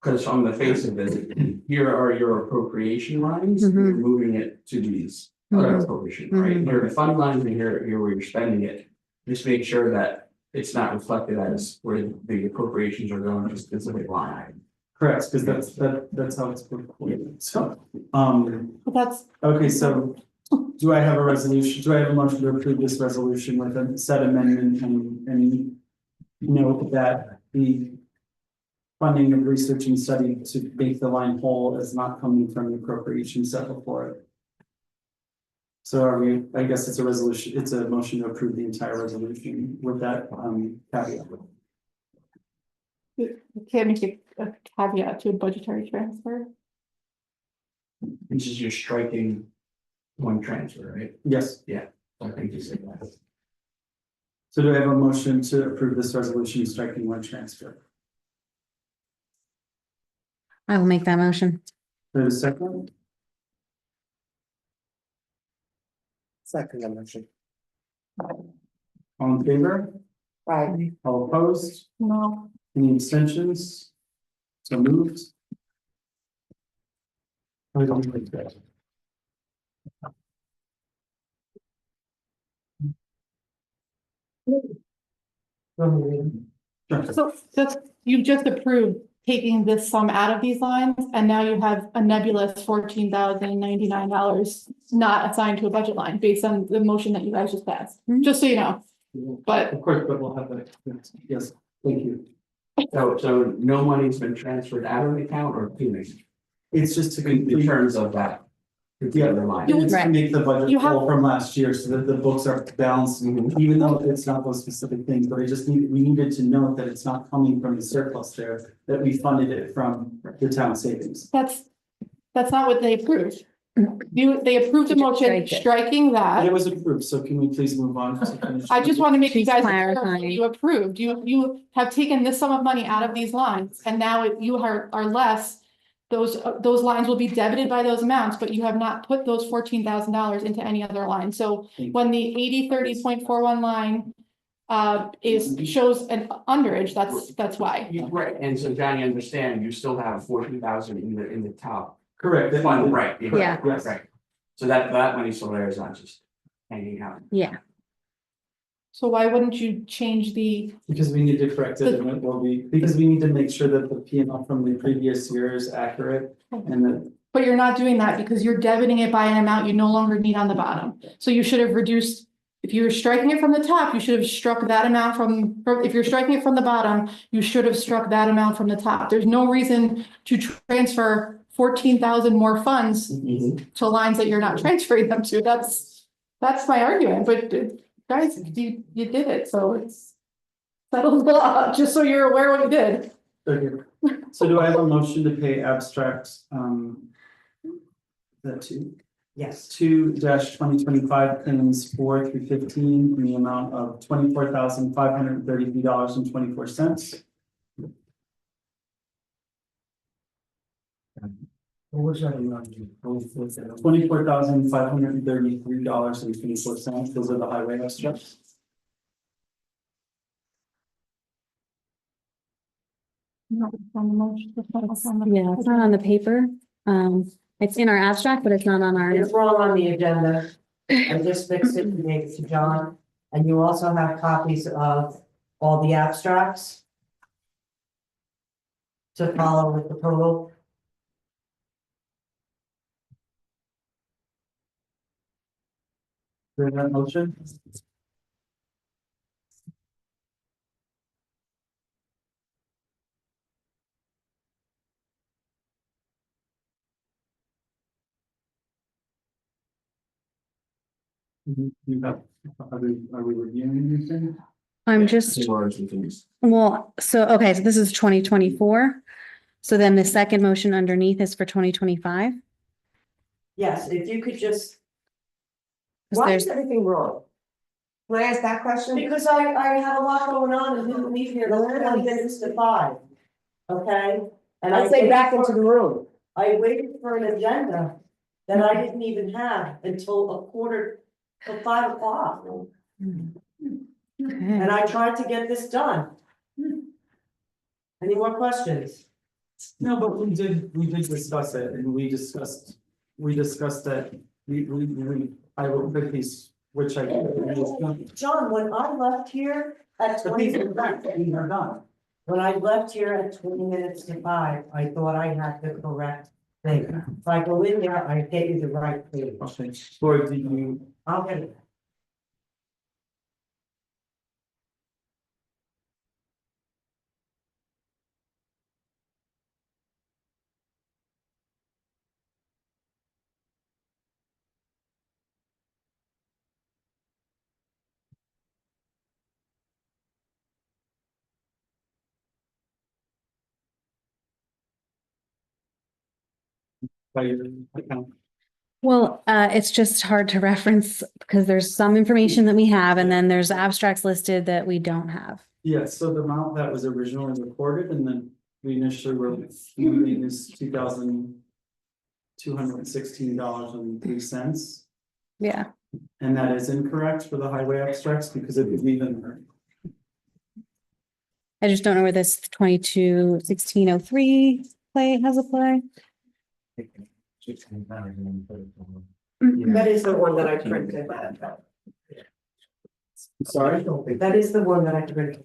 Because on the face of it, here are your appropriation lines, Mhm. you're moving it to these other Mhm. appropriation, right? Mhm. Here are the fund lines, and here where you're spending it. Just make sure that it's not reflected as where the appropriations are going to a specific line. Correct, because that's how it's reported, so, But that's, okay, so. Do I have a resolution, do I have a motion to approve this resolution with a set amendment and note that the funding of research and study to make the line whole is not coming from the appropriation set before it. So are we, I guess it's a resolution, it's a motion to approve the entire resolution with that caveat. You can't make a caveat to a budgetary transfer. This is you're striking one transfer, right? Yes, I think you said that. so do I have a motion to approve this resolution striking one transfer? I will make that motion. Do I have a second? Second motion. All in favor? Right, All opposed? No, Any abstentions? So moved. I don't like that. Sure. so just, you just approved taking this sum out of these lines, and now you have a nebulous $14,099 not assigned to a budget line based on the motion that you guys just passed, just so you know. But Of course, but we'll have that, yes, thank you. So no money's been transferred out of the account or to me, It's just to in complete, terms of that. particular line. it's to Right. make the budget You have- full from last year so that the books are balanced, even though it's not those specific things, but we needed to note that it's not coming from the surplus there, that we funded it from the town savings. that's not what they approved. They approved the Just motion strike it. striking And that. it was approved, so can we please move on to finish? I just want to make you She's guys aware of clarifying. what you approved. You have taken this sum of money out of these lines, and now you are less. Those lines will be debited by those amounts, but you have not put those $14,000 into any other line. So when the 8030.41 line shows an underage, that's why. Right, and so Johnny, understand, you still have 14,000 in the top Correct. fund, right? Yeah. Yes. Right, so that money still there is not just hanging out. Yeah, So why wouldn't you change the, Because we need to correct it, and it will be, because we need to make sure that the P and L from the previous year is accurate, and that. but you're not doing that because you're debiting it by an amount you no longer need on the bottom. So you should have reduced, if you were striking it from the top, you should have struck that amount if you're striking it from the bottom, you should have struck that amount from the top. There's no reason to transfer 14,000 more funds to lines that you're not transferring them to. That's my argument, but guys, you did it, so it's settled the law, just so you're aware what you did. Okay. So do I have a motion to pay abstract, that Yes. 2-2025 claims 4 through 15 in the amount of $24,533.24. What was that amount? $24,533.24. Those are the highway abstracts. yeah, it's not on the paper. It's in our abstract, but it's not on our. It's wrong on the agenda. I just fixed it and gave it to John. And you also have copies of all the abstracts to follow with the total. Do I have a motion? You have, are we reviewing anything? I'm just, well, so, okay, so this is 2024. So then the second motion underneath is for 2025. Yes, if you could just, 'Cause why there's, is everything wrong? Can I ask that question? because I had a lot going on and didn't leave here till 20 minutes to 5. Okay? And I'll say waited back for- into the room. I waited for an agenda that I didn't even have until 5:45. okay. And I tried to get this done. Any more questions? No, but we did discuss it, and we discussed that, I wrote the piece, which I. John, when I left here at The 20 piece is back, we are done. when I left here at 20 minutes to 5, I thought I had the correct thing. If I go in there, I get you the right page. Okay, Lori, do you, I'll get it. by your account? Well, it's just hard to reference because there's some information that we have and then there's abstracts listed that we don't have. Yeah, so the amount that was originally recorded and then we initially were using is $2,216.03. Yeah. And that is incorrect for the highway abstracts because it was even. I just don't know where this 22-1603 play has a play. That is the one that I printed. Sorry? That is the one that I printed.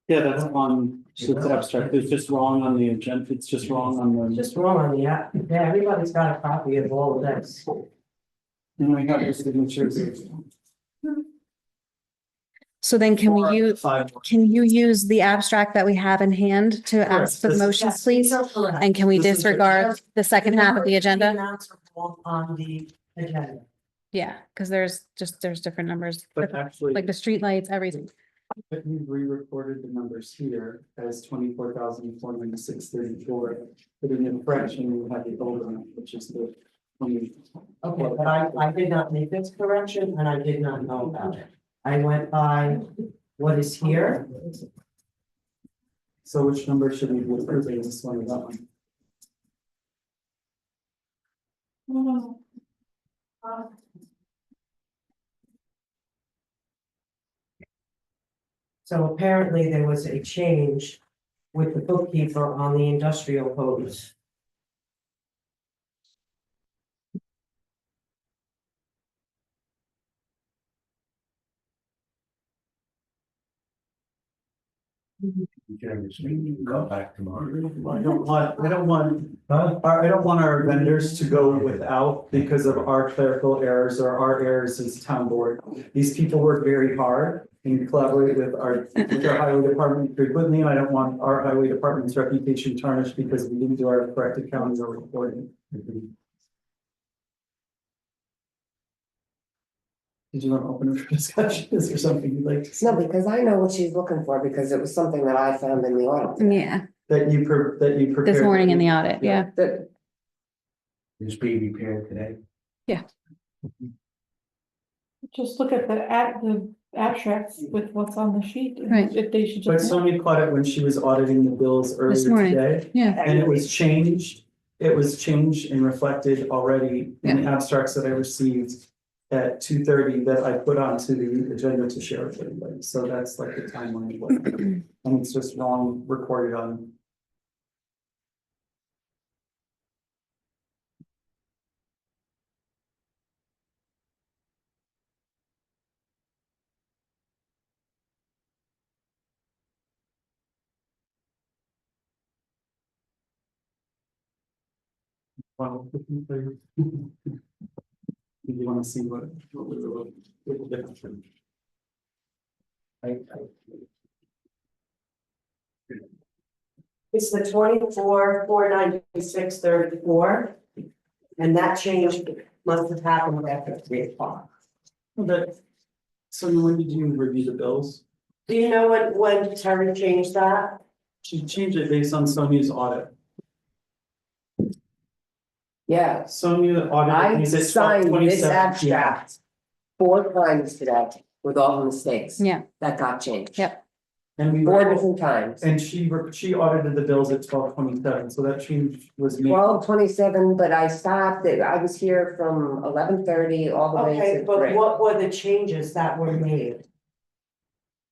Yeah, that's on, it's abstract, it's just wrong on the agenda, it's just wrong on the. Just wrong on the app. Yeah, everybody's got a copy of all of this. And we have the signatures. So then can we use, Five. can you use the abstract that we have in hand to ask for the motions, please? And can we This is- disregard the second half of the agenda? Amounts are wrong on the agenda. Yeah, because there's different numbers, But actually, like the streetlights, everything. but we re-recorded the numbers here as 24,496.34. But in the correction, we had the older one, which is the 20. Okay, but I did not make this correction and I did not know about it. I went by what is here. So which number should we be approving, this one or that one? So apparently there was a change with the bookkeeper on the industrial hose. Go back tomorrow. I don't want our vendors to go without because of our clerical errors or our errors as town board. These people work very hard and collaborate with our highway department frequently, and I don't want our highway department's reputation tarnished because we didn't do our correct accounting or reporting. Did you want to open it for discussion? Is there something you'd like to say? No, because I know what she's looking for, because it was something that I found in the audit. Yeah, That you prepared? this morning in the audit, yeah. That, It's being repaired today. Just look at the abstracts with what's on the sheet. and Right. If they should But just. Sonia caught it when she was auditing the bills earlier morning. today. Yeah, And it was changed and reflected already in the abstracts that I received at 2:30 that I put onto the agenda to share with everybody. So that's like the timeline. of what happened. And it's just wrong recorded on. Well, if you want to see what we were looking for. It's the 24,496.34. And that change must have happened after 3 o'clock. But, so when did you review the bills? Do you know when Terry changed that? She changed it based on Sonia's audit. yeah, Sonia audited. I these at signed this 12:27 p.m. abstract 4 times today with all the mistakes. yeah, That got changed. Yep. And we 4 were, different times. and she audited the bills at 12:27, so that change was made. 12:27, but I stopped it. I was here from 11:30 all the way Okay, to but 3. what were the changes that were made?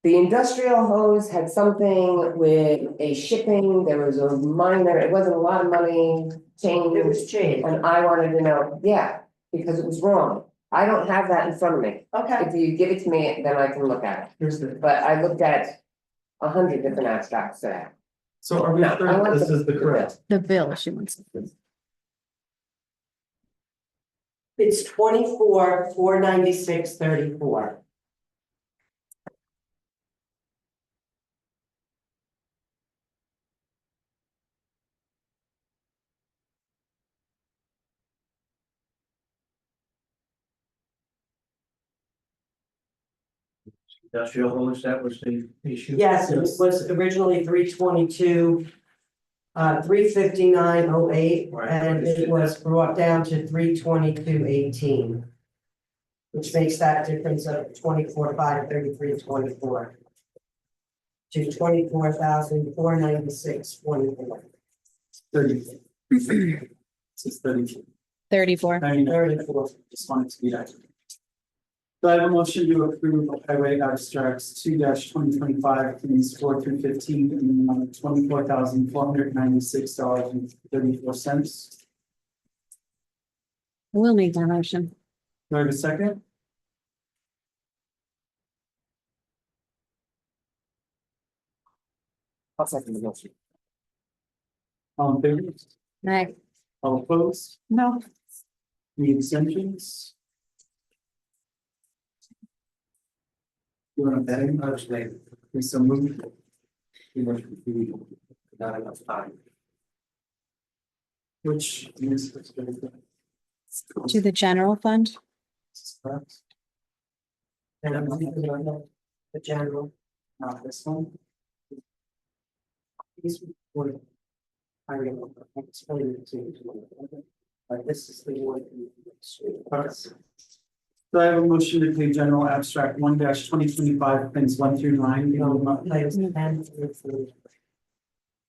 The industrial hose had something with a shipping, there was a minor, it wasn't a lot of money It was change. changed. And I wanted to know, yeah, because it was wrong. I don't have that in front of me. Okay, If you give it to me, then I can look at it. Here's the, But I looked at 100 different abstracts today. so are we No, I sure want this is the correct? the bill she wants. it's 24,496.34. Industrial hose, that was the issue. Yes, it was originally 322. $359.08, and it was brought down to $322.18. Which makes that difference of 24,533.24 to 24,496.24. 34. This is 34. 34. I mean, 34, just wanted to be accurate. So I have a motion to approve highway abstracts 2-2025, claims 4 through 15, in the amount of $24,496.34. We'll make that motion. Do I have a second? I'll second the motion. All in favor? Aye. All opposed? No, Any abstentions? You want to bet him? We so moved. Not enough time. Which is. To the general fund. And I'm the general. Not this one. These were. I explained it to you. But this is the one. So I have a motion to pay general abstract 1-2025, claims 1 through 9.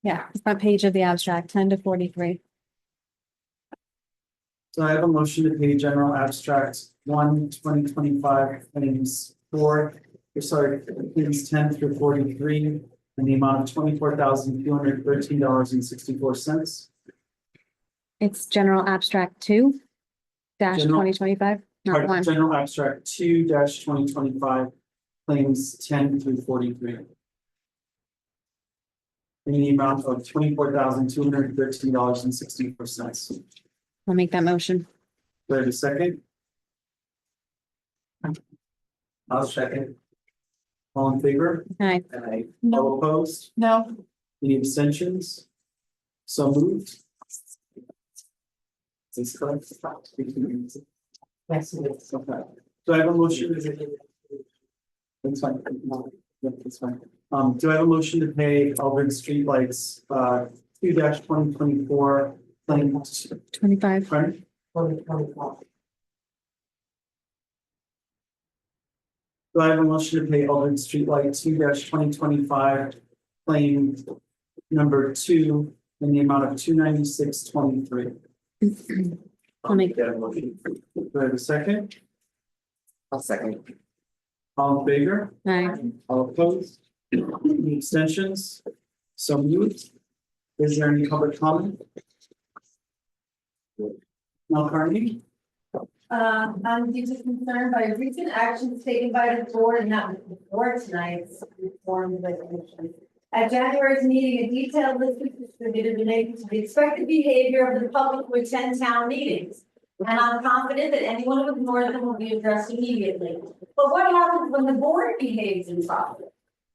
Yeah, the front page of the abstract, 10 to 43. So I have a motion to pay general abstract 1-2025, claims claims 10 through 43, in the amount of $24,213.64. It's general abstract 2 dash General- 2025, not 1. General abstract 2-2025, claims 10 through 43. In the amount of $24,213.64. I'll make that motion. Do I have a second? I'll second. All in favor? Aye. Aye. No. All opposed? no, Any abstentions? So moved. Is this correct? Yes, it is. Okay. So I have a motion. That's fine. Yeah, that's fine. Do I have a motion to pay Auburn streetlights, 2-2024, claim? 25. Pardon? 2025. Do I have a motion to pay Auburn streetlight 2-2025, claim number 2, in the amount of $296.23? I'll make, Get a motion. Do I have a second? I'll second. All in favor? aye. All opposed? Any extensions? So moved. Is there any public comment? Mel Carney? I'm deeply concerned by recent actions taken by the board and not the board tonight's reform resolution. At January's meeting, a detailed list was distributed relating to the expected behavior of the public who attend town meetings. And I'm confident that anyone who ignores them will be addressed immediately. But what happens when the board behaves improperly?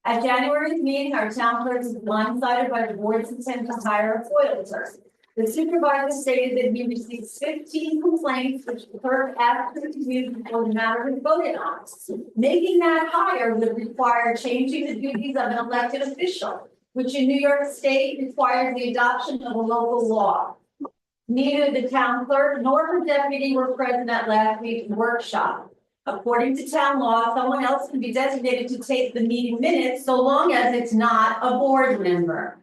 At January's meeting, our town clerk was blindsided by the board's intent to hire a FOIL person. The supervisor stated that he received 15 complaints, which the clerk asked to review before the matter was voted on. Making that hire would require changing the duties of an elected official, which in New York State requires the adoption of a local law. Neither the town clerk nor her deputy were present at last week's workshop. According to town law, someone else can be designated to take the meeting minutes so long as it's not a board member.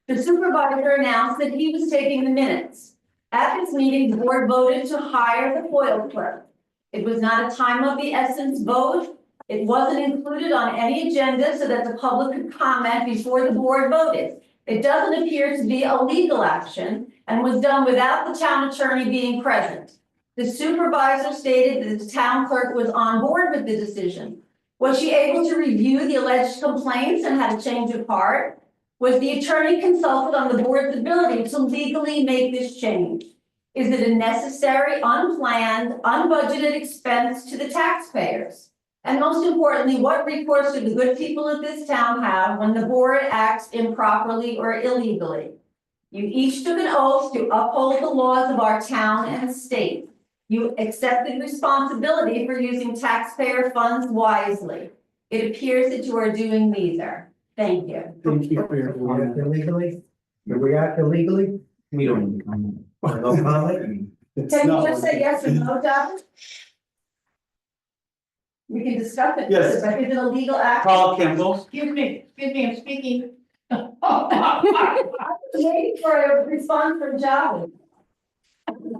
The supervisor announced that he was taking the minutes. At this meeting, the board voted to hire the FOIL clerk. It was not a time of the essence vote. It wasn't included on any agenda so that the public could comment before the board voted. It doesn't appear to be a legal action and was done without the town attorney being present. The supervisor stated that the town clerk was on board with the decision. Was she able to review the alleged complaints and had a change of heart? Was the attorney consulted on the board's ability to legally make this change? Is it a necessary, unplanned, unbudgeted expense to the taxpayers? And most importantly, what recourse do the good people of this town have when the board acts improperly or illegally? You each took an oath to uphold the laws of our town and state. You accepted responsibility for using taxpayer funds wisely. It appears that you are doing neither. Thank you. Thank you for your. Illegally? Did we act illegally? We don't. No comment? It's Can you not- just say yes or no, Doc? We can discuss it. Yes. But is it a legal act? Paul Campbell, Excuse me, I'm speaking. Waiting for a response from Javin.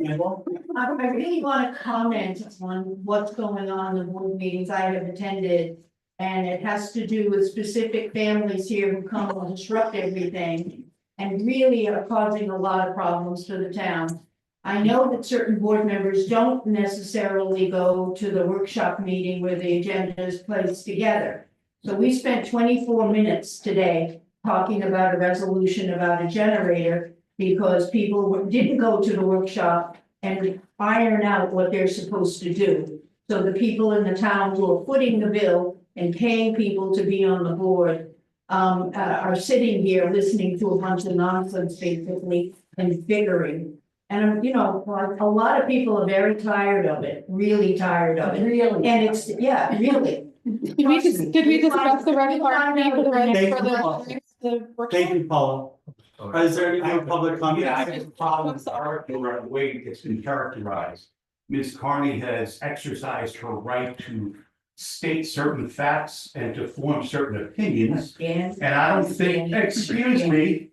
Campbell, I really want to comment on what's going on in the board meetings I have attended. And it has to do with specific families here who come and disrupt everything. And really are causing a lot of problems for the town. I know that certain board members don't necessarily go to the workshop meeting where the agenda is placed together. So we spent 24 minutes today talking about a resolution about a generator. Because people didn't go to the workshop and iron out what they're supposed to do. So the people in the town who are footing the bill and paying people to be on the board. Are sitting here listening to a bunch of nonsense basically and figuring. And you know, a lot of people are very tired of it, really tired of it. Really? And it's, yeah, really. Did we discuss the red card fee for the Thank you. the workshop? thank you, Paula. Is there any more public comment? Yeah, I have a problem with the way it's been characterized. Ms. Carney has exercised her right to state certain facts and to form certain opinions. And I don't think, excuse me,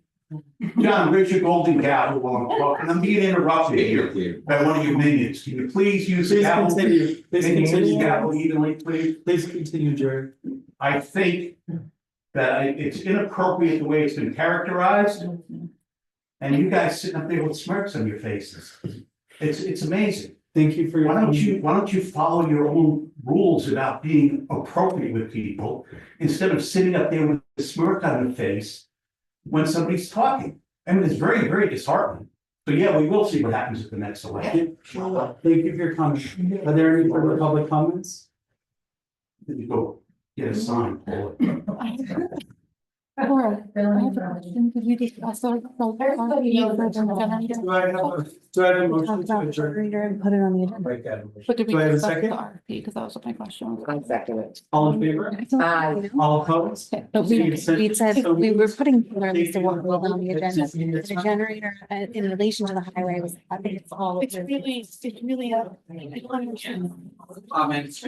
John, Richard Golden Gavel, while I'm talking, I'm being interrupted here by one of your minions. Can you please use the Please gavel? continue, please Can you use the continue, gavel evenly, please? please continue, Jerry. I think that it's inappropriate the way it's been characterized. And you guys sitting up there with smirks on your faces. It's amazing. Thank you for your. Why don't you follow your own rules about being appropriate with people instead of sitting up there with a smirk on your face when somebody's talking? I mean, it's very, very disheartening. So yeah, we will see what happens at the next election. Thank you for your comment. Are there any further public comments? Did you go get a sign? Pull it. Laura, I have a question. Did you discuss the red card fee for the generator? Do I have a motion Talk to about the adjourn? generator and put it on the agenda. Break that. But did we Do I have a discuss the second? RFP? Because that was what my question was. I second it. All in favor? Aye. All opposed? But we said we were putting together a list of what was on the agenda. It's- The generator in relation to the highway was, I think it's all. It's really, I don't understand. Comments?